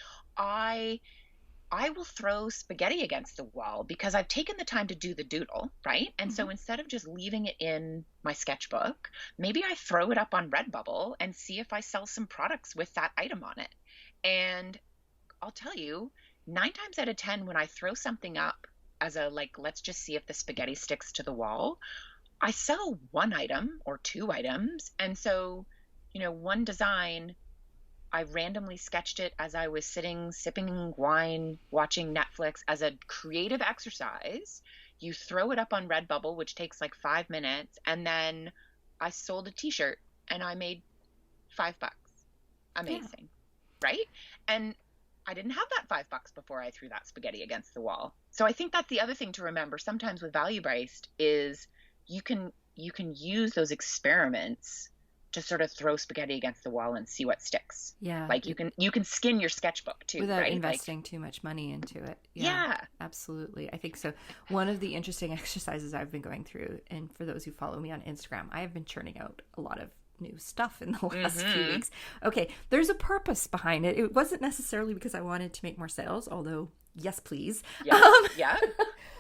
Speaker 2: I will throw spaghetti against the wall because I've taken the time to do the doodle, right? And so instead of just leaving it in my sketchbook, maybe I throw it up on Redbubble and see if I sell some products with that item on it. And I'll tell you, 9 times out of 10, when I throw something up as a, like, let's just see if the spaghetti sticks to the wall, I sell one item or 2 items. And so, you know, one design, I randomly sketched it as I was sitting, sipping wine, watching Netflix as a creative exercise. You throw it up on Redbubble, which takes like 5 minutes. And then I sold a t-shirt and I made $5. Amazing. Right? And I didn't have that $5 before I threw that spaghetti against the wall. So I think that's the other thing to remember sometimes with value-based is you can use those experiments to sort of throw spaghetti against the wall and see what sticks.
Speaker 1: Yeah.
Speaker 2: Like you can skin your sketchbook too,
Speaker 1: without
Speaker 2: right?
Speaker 1: investing too much money into it. Yeah. Absolutely. I think so. One of the interesting exercises I've been going through, and for those who follow me on Instagram, I have been churning out a lot of new stuff in the last few weeks. Okay. There's a purpose behind it. It wasn't necessarily because I wanted to make more sales, although yes, please.
Speaker 2: Yeah.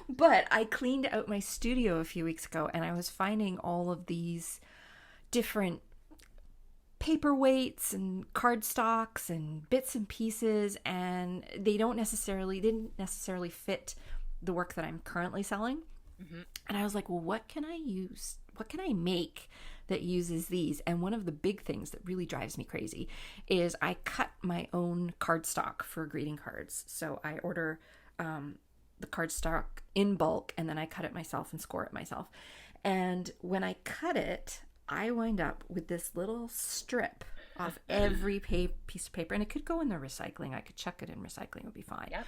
Speaker 1: But I cleaned out my studio a few weeks ago and I was finding all of these different paperweights and cardstocks and bits and pieces, and they didn't necessarily fit the work that I'm currently selling. Mm-hmm. And I was like, well, what can I use? What can I make that uses these? And one of the big things that really drives me crazy is I cut my own cardstock for greeting cards. So I order the cardstock in bulk, and then I cut it myself and score it myself. And when I cut it, I wind up with this little strip off every piece of paper. And it could go in the recycling. I could chuck it in recycling. It would be fine. Yep.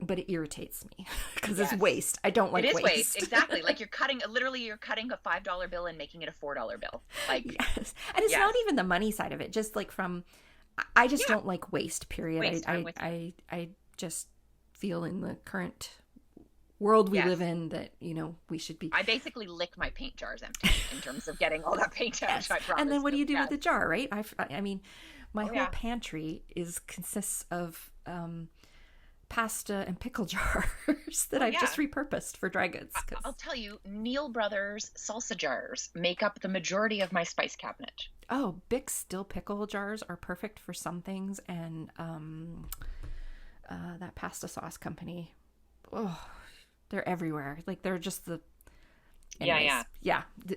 Speaker 1: But it irritates me because it's waste. I don't like waste. It is waste.
Speaker 2: Exactly. Like you're cutting a $5 bill and making it a $4 bill. Like,
Speaker 1: yes. And it's not even the money side of it. Just like I just don't like waste, period. I just feel in the current world we live in that, we should be.
Speaker 2: I basically lick my paint jars empty in terms of getting all that paint out.
Speaker 1: Yes. And then what do you do with the jar, right? I mean, my whole pantry consists of pasta and pickle jars that I've just repurposed for dry goods.
Speaker 2: I'll tell you, Neil Brothers salsa jars make up the majority of my spice cabinet.
Speaker 1: Oh, Bic Still Pickle jars are perfect for some things, and that pasta sauce company, they're everywhere. Like they're just the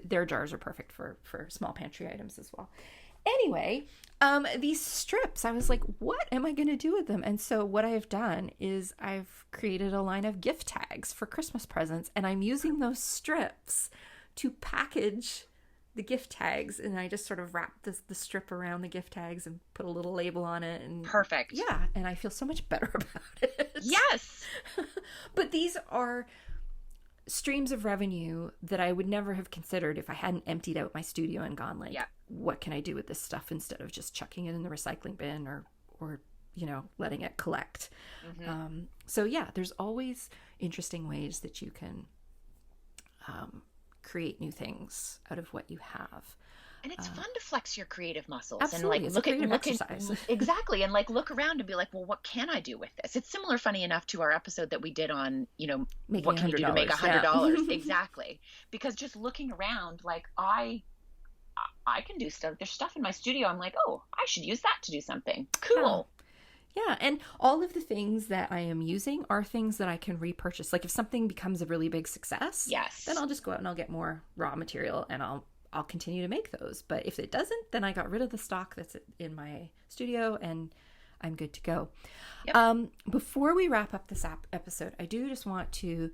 Speaker 1: their jars are perfect for small pantry items as well. Anyway, these strips, I was like, what am I going to do with them? And so what I've done is I've created a line of gift tags for Christmas presents, and I'm using those strips to package the gift tags. And I just sort of wrap the strip around the gift tags and put a little label on it. And
Speaker 2: perfect.
Speaker 1: Yeah. And I feel so much better about it.
Speaker 2: Yes.
Speaker 1: But these are streams of revenue that I would never have considered if I hadn't emptied out my studio and gone like, what can I do with this stuff instead of just chucking it in the recycling bin or letting it collect. Mm-hmm. So there's always interesting ways that you can create new things out of what you have.
Speaker 2: And it's fun to flex your creative muscles.
Speaker 1: Absolutely.
Speaker 2: And
Speaker 1: it's a creative exercise.
Speaker 2: Exactly. And look around and be like, well, what can I do with this? It's similar, funny enough, to our episode that we did on, what can you do to make $100? Exactly. Because just looking around, like I can do stuff. There's stuff in my studio. I'm like, oh, I should use that to do something. Cool.
Speaker 1: Yeah. And all of the things that I am using are things that I can repurchase. Like if something becomes a really big success, then I'll just go out and I'll get more raw material and I'll continue to make those. But if it doesn't, then I got rid of the stock that's in my studio and I'm good to go. Yep. Before we wrap up this episode, I do just want to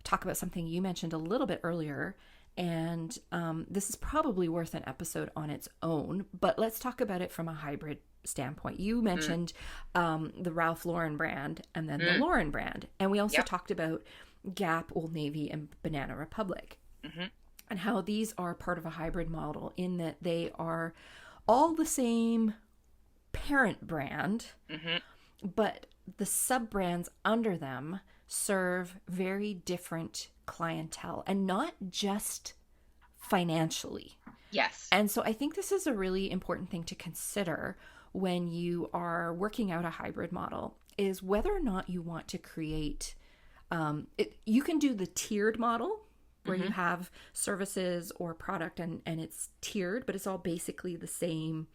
Speaker 1: talk about something you mentioned a little bit earlier. And this is probably worth an episode on its own, but let's talk about it from a hybrid standpoint. You mentioned the Ralph Lauren brand and then the Lauren brand. And we also talked about Gap, Old Navy, and Banana Republic. Mm-hmm. And how these are part of a hybrid model in that they are all the same parent brand, but the sub-brands under them serve very different clientele and not just financially.
Speaker 2: Yes.
Speaker 1: And so I think this is a really important thing to consider when you are working out a hybrid model is whether or not you want to create, you can do the tiered model, where you have services or product and it's tiered, but it's all basically the same,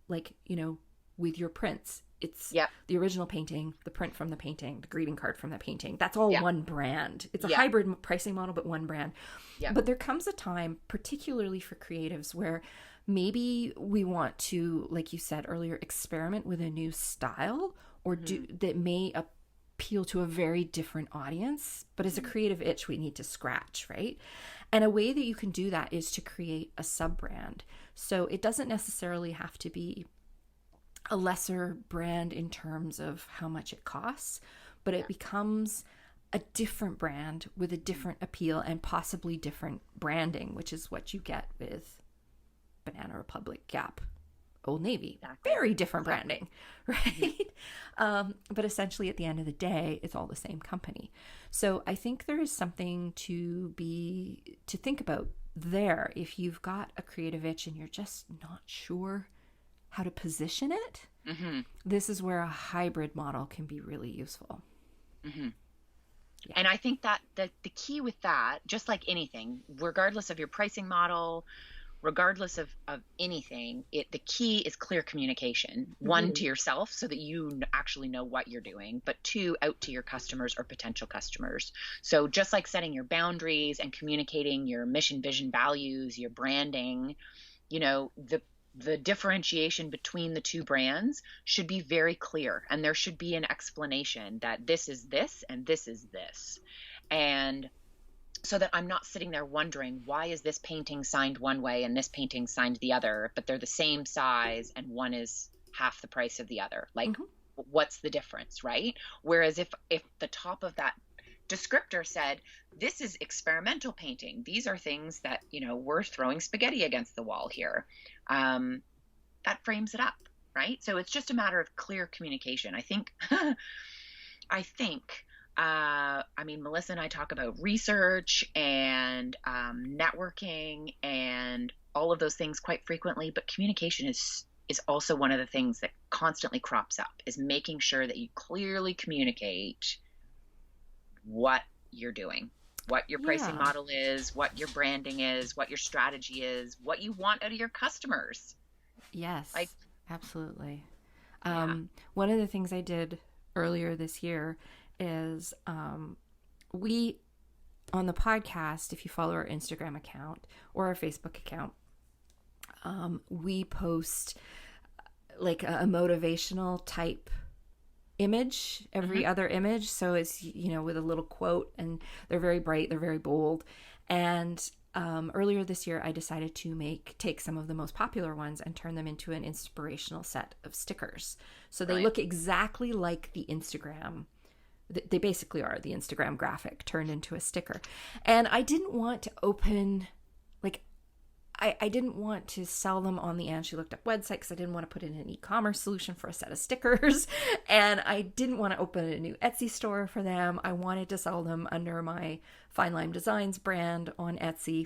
Speaker 1: with your prints. It's the original painting, the print from the painting, the greeting card from the painting. That's all one brand. It's a hybrid pricing model, but one brand. Yeah. But there comes a time, particularly for creatives, where maybe we want to, like you said earlier, experiment with a new style or do that may appeal to a very different audience, but as a creative itch we need to scratch, right? And a way that you can do that is to create a sub-brand. So it doesn't necessarily have to be a lesser brand in terms of how much it costs, but it becomes a different brand with a different appeal and possibly different branding, which is what you get with Banana Republic, Gap, Old Navy. Exactly. Very different branding, right? But essentially at the end of the day, it's all the same company. So I think there is something to think about there. If you've got a creative itch and you're just not sure how to position it, this is where a hybrid model can be really useful.
Speaker 2: Yeah. And I think that the key with that, just like anything, regardless of your pricing model, regardless of anything, the key is clear communication. One, to yourself, so that you actually know what you're doing, but two, out to your customers or potential customers. So just like setting your boundaries and communicating your mission, vision, values, your branding, the differentiation between the two brands should be very clear, and there should be an explanation that this is this and this is this. And so that I'm not sitting there wondering, why is this painting signed one way and this painting signed the other, but they're the same size and one is half the price of the other? Like, what's the difference, right? Whereas if the top of that descriptor said, this is experimental painting, these are things that, we're throwing spaghetti against the wall here, that frames it up, right? So it's just a matter of clear communication. I think Melissa and I talk about research and networking and all of those things quite frequently, but communication is also one of the things that constantly crops up, is making sure that you clearly communicate what you're doing, what your pricing model is, what your branding is, what your strategy is, what you want out of your customers.
Speaker 1: Yes, absolutely. One of the things I did earlier this year is we, on the podcast, if you follow our Instagram account or our Facebook account, we post like a motivational type image every other image. So it's, with a little quote, and they're very bright, they're very bold. And earlier this year, I decided to take some of the most popular ones and turn them into an inspirational set of stickers. So they look exactly like the Instagram. They basically are the Instagram graphic turned into a sticker. And I didn't want to open, I didn't want to sell them on the And She Looked Up website, because I didn't want to put in an e-commerce solution for a set of stickers. And I didn't want to open a new Etsy store for them. I wanted to sell them under my Fine Lime Designs brand on Etsy.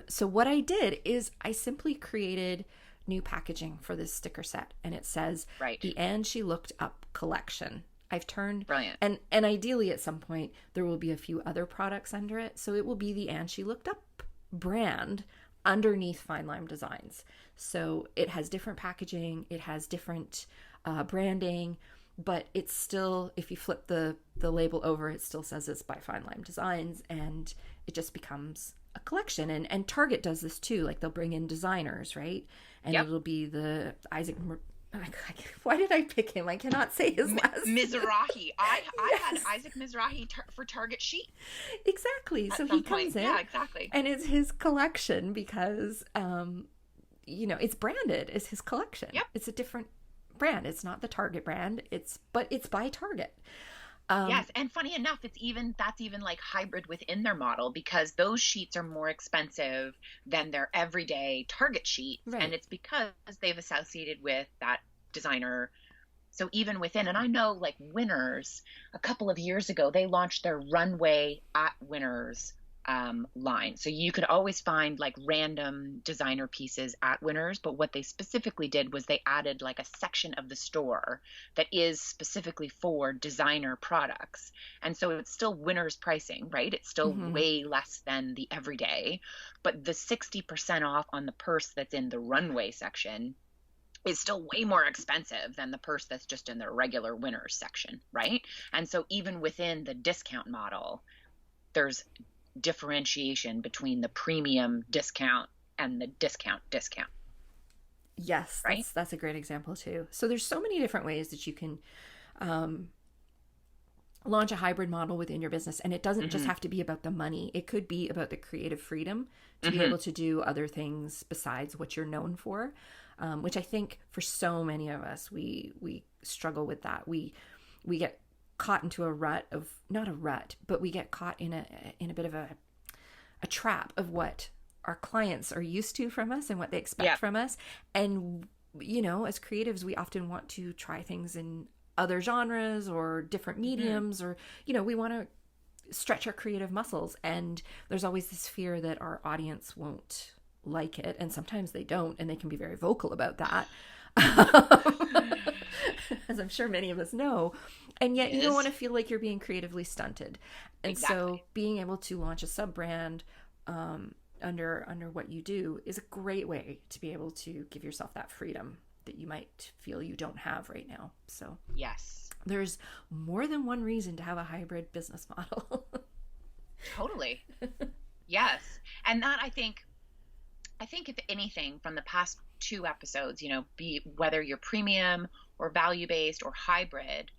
Speaker 1: So what I did is I simply created new packaging for this sticker set. And it says, the And She Looked Up collection. I've turned,
Speaker 2: brilliant.
Speaker 1: And ideally at some point there will be a few other products under it. So it will be the And She Looked Up brand underneath Fine Lime Designs. So it has different packaging, it has different branding, but it's still, if you flip the label over, it still says it's by Fine Lime Designs, and it just becomes a collection. And Target does this too. Like, they'll bring in designers, right? And it'll be the Isaac, why did I pick him? I cannot say his last name.
Speaker 2: Mizrahi. I had Isaac Mizrahi for Target Sheet.
Speaker 1: Exactly. So he comes in.
Speaker 2: Yeah, exactly.
Speaker 1: And it's his collection because, it's branded as his collection.
Speaker 2: Yep.
Speaker 1: It's a different brand. It's not the Target brand. But it's by Target.
Speaker 2: Yes, and funny enough, that's even like hybrid within their model, because those sheets are more expensive than their everyday Target sheets, and it's because they've associated with that designer. So even within, and I know like Winners, a couple of years ago, they launched their Runway at Winners line. So you could always find like random designer pieces at Winners, but what they specifically did was they added like a section of the store that is specifically for designer products. And so it's still Winners pricing, right? It's still way less than the everyday, but the 60% off on the purse that's in the Runway section is still way more expensive than the purse that's just in their regular Winners section, right? And so even within the discount model, there's differentiation between the premium discount and the discount.
Speaker 1: Yes, right? That's a great example too. So there's so many different ways that you can launch a hybrid model within your business. And it doesn't just have to be about the money. It could be about the creative freedom to be able to do other things besides what you're known for, which I think for so many of us, we struggle with that. We get caught into a rut of, not a rut, but we get caught in a bit of a trap of what our clients are used to from us and what they expect from us. And, as creatives, we often want to try things in other genres or different mediums, or, we want to stretch our creative muscles. And there's always this fear that our audience won't like it. And sometimes they don't, and they can be very vocal about that. As I'm sure many of us know. And yet you don't want to feel like you're being creatively stunted. And so being able to launch a sub-brand under what you do is a great way to be able to give yourself that freedom that you might feel you don't have right now. So
Speaker 2: yes,
Speaker 1: there's more than one reason to have a hybrid business model.
Speaker 2: Totally. Yes. And that I think if anything from the past 2 episodes, be whether you're premium or value-based or hybrid,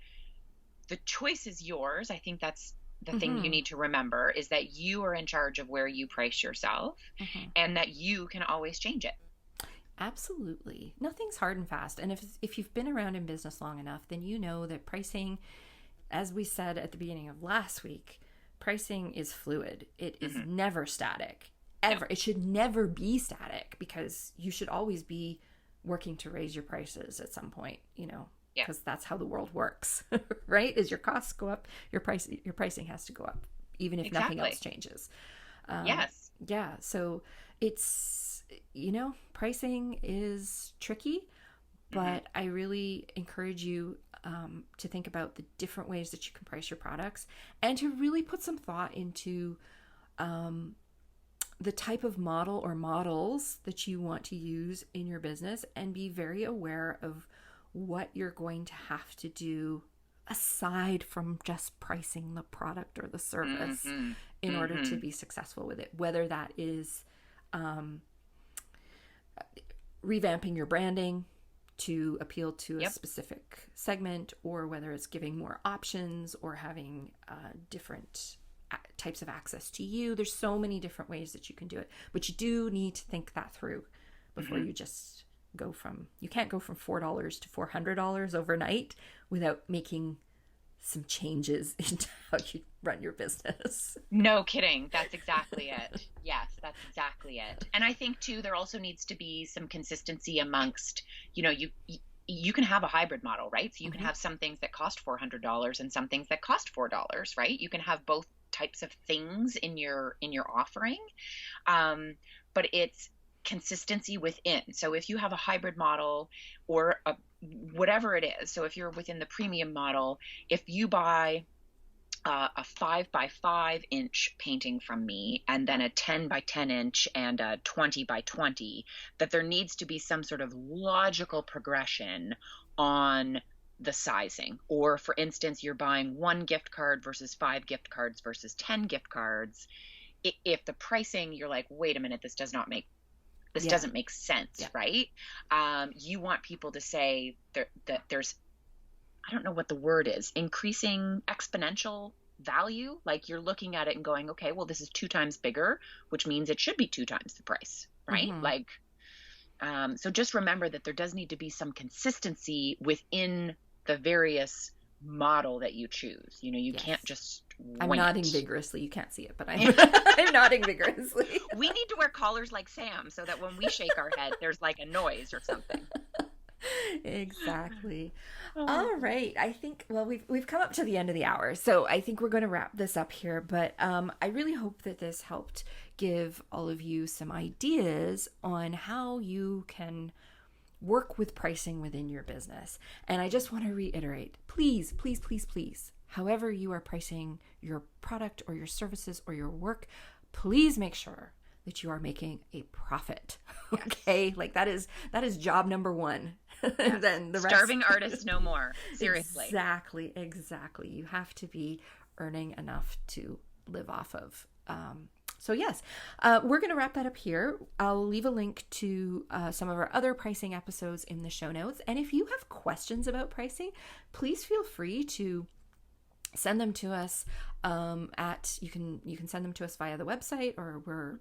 Speaker 2: the choice is yours. I think that's the thing you need to remember, is that you are in charge of where you price yourself, and that you can always change it.
Speaker 1: Absolutely. Nothing's hard and fast. And if you've been around in business long enough, then you know that pricing, as we said at the beginning of last week, pricing is fluid. It is never static. Ever. No. It should never be static, because you should always be working to raise your prices at some point, because that's how the world works, right? As your costs go up, your pricing has to go up, even if nothing else changes.
Speaker 2: Yes.
Speaker 1: Yeah. So it's, pricing is tricky, but I really encourage you to think about the different ways that you can price your products, and to really put some thought into the type of model or models that you want to use in your business, and be very aware of what you're going to have to do aside from just pricing the product or the service in order to be successful with it. Whether that is revamping your branding to appeal to a specific segment, or whether it's giving more options or having different types of access to you. There's so many different ways that you can do it, but you do need to think that through before you just you can't go from $4 to $400 overnight without making some changes into how you run your business.
Speaker 2: No kidding. That's exactly it. Yes, that's exactly it. And I think too, there also needs to be some consistency amongst, you can have a hybrid model, right? So you can have some things that cost $400 and some things that cost $4, right? You can have both types of things in your offering. But it's consistency within. So if you have a hybrid model or whatever it is, so if you're within the premium model, if you buy a 5 by 5 inch painting from me, and then a 10 by 10 inch and a 20 by 20, that there needs to be some sort of logical progression on the sizing. Or for instance, you're buying 1 gift card versus 5 gift cards versus 10 gift cards. If the pricing, you're like, wait a minute, this doesn't make sense, right? You want people to say that there's, I don't know what the word is, increasing exponential value. Like you're looking at it and going, okay, well, this is 2 times bigger, which means it should be 2 times the price, right? So just remember that there does need to be some consistency within the various model that you choose. You can't just
Speaker 1: I'm nodding vigorously. You can't see it, but I'm nodding vigorously.
Speaker 2: We need to wear collars like Sam so that when we shake our head, there's like a noise or something.
Speaker 1: Exactly. All right. I think, well, we've come up to the end of the hour, so I think we're going to wrap this up here. But I really hope that this helped give all of you some ideas on how you can work with pricing within your business. And I just want to reiterate, please, please, please, please, however you are pricing your product or your services or your work, please make sure that you are making a profit. Okay? Like that is job number 1.
Speaker 2: Yes.
Speaker 1: Then the rest.
Speaker 2: Starving artists no more. Seriously.
Speaker 1: Exactly. You have to be earning enough to live off of. So yes, we're going to wrap that up here. I'll leave a link to some of our other pricing episodes in the show notes. And if you have questions about pricing, please feel free to send them to us you can send them to us via the website, or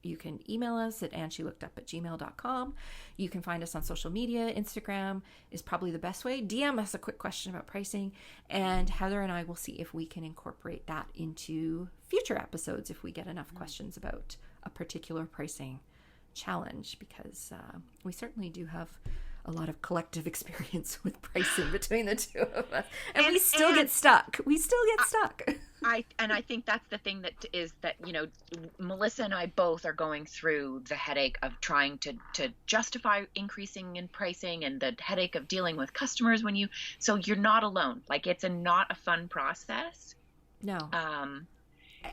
Speaker 1: you can email us at andshelookedup@gmail.com. You can find us on social media. Instagram is probably the best way. DM us a quick question about pricing, and Heather and I will see if we can incorporate that into future episodes if we get enough questions about a particular pricing challenge, because we certainly do have a lot of collective experience with pricing between the two of us, and we still get stuck.
Speaker 2: I think that's the thing that Melissa and I both are going through the headache of trying to justify increasing in pricing, and the headache of dealing with customers so you're not alone. Like it's not a fun process.
Speaker 1: No.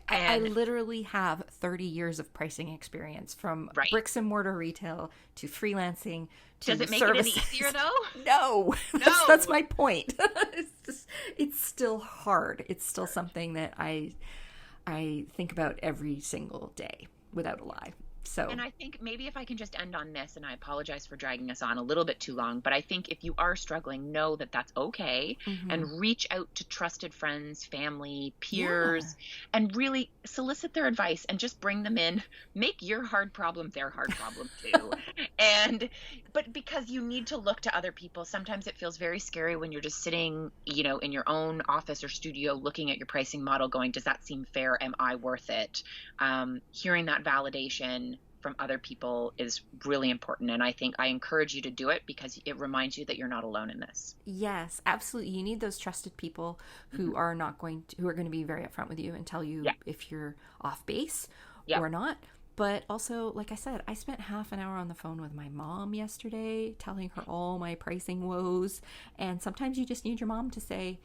Speaker 1: I literally have 30 years of pricing experience, from bricks and mortar retail to freelancing to
Speaker 2: Does it make
Speaker 1: services.
Speaker 2: it any easier though?
Speaker 1: No. That's my point. It's still hard. It's still something that I think about every single day, without a lie. So,
Speaker 2: and I think maybe if I can just end on this, and I apologize for dragging us on a little bit too long, but I think if you are struggling, know that that's okay, and reach out to trusted friends, family, peers, and really solicit their advice and just bring them in. Make your hard problem their hard problem too. But because you need to look to other people, sometimes it feels very scary when you're just sitting, in your own office or studio looking at your pricing model going, does that seem fair? Am I worth it? Hearing that validation from other people is really important. And I think I encourage you to do it because it reminds you that you're not alone in this.
Speaker 1: Yes, absolutely. You need those trusted people who are going to be very upfront with you and tell you if you're off base or not. But also, like I said, I spent half an hour on the phone with my mom yesterday telling her all my pricing woes. And sometimes you just need your mom to say,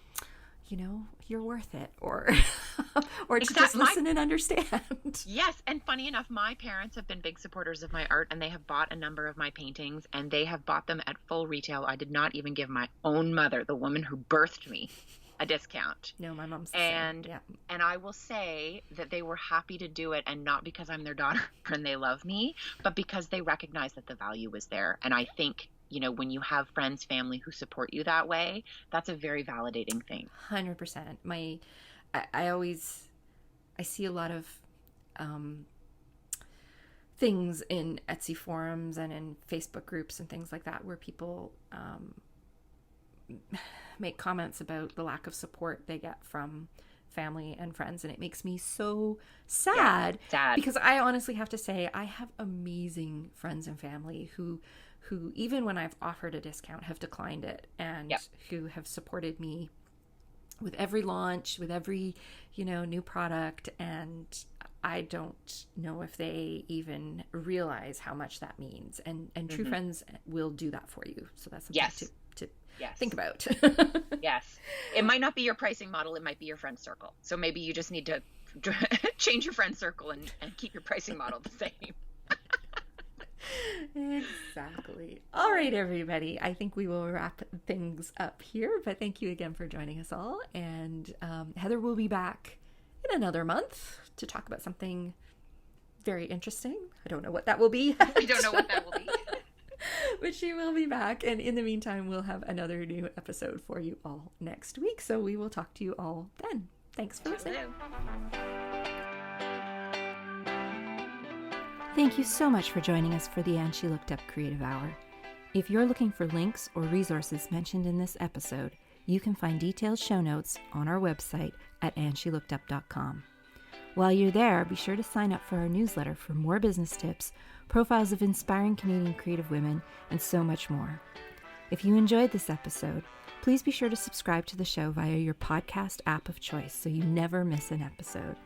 Speaker 1: you're worth it, or to just listen and understand.
Speaker 2: Yes. And funny enough, my parents have been big supporters of my art, and they have bought a number of my paintings, and they have bought them at full retail. I did not even give my own mother, the woman who birthed me, a discount.
Speaker 1: No, my mom's
Speaker 2: and I will say that they were happy to do it, and not because I'm their daughter and they love me, but because they recognize that the value was there. And I think when you have friends, family who support you that way, that's a very validating thing.
Speaker 1: 100%. I see a lot of things in Etsy forums and in Facebook groups and things like that where people make comments about the lack of support they get from family and friends, and it makes me so sad. Because I honestly have to say I have amazing friends and family who even when I've offered a discount have declined it, and who have supported me with every launch, with every new product, and I don't know if they even realize how much that means, and true friends will do that for you. So that's something to think about.
Speaker 2: Yes. It might not be your pricing model, it might be your friend circle. So maybe you just need to change your friend circle and keep your pricing model the same.
Speaker 1: Exactly. All right, everybody. I think we will wrap things up here, but thank you again for joining us all. And Heather will be back in another month to talk about something very interesting. I don't know what that will be.
Speaker 2: I don't know what that will be.
Speaker 1: But she will be back. And in the meantime, we'll have another new episode for you all next week. So we will talk to you all then. Thanks for listening. Thank you so much for joining us for the And She Looked Up Creative Hour. If you're looking for links or resources mentioned in this episode, you can find detailed show notes on our website at andshelookedup.com. While you're there, be sure to sign up for our newsletter for more business tips, profiles of inspiring Canadian creative women, and so much more. If you enjoyed this episode, please be sure to subscribe to the show via your podcast app of choice so you never miss an episode.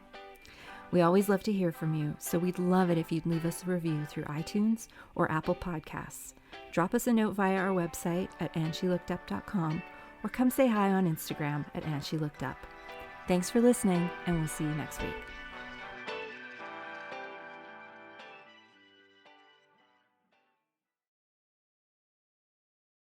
Speaker 1: We always love to hear from you, so we'd love it if you'd leave us a review through iTunes or Apple Podcasts. Drop us a note via our website at andshelookedup.com, or come say hi on Instagram at andshelookedup. Thanks for listening, and we'll see you next week.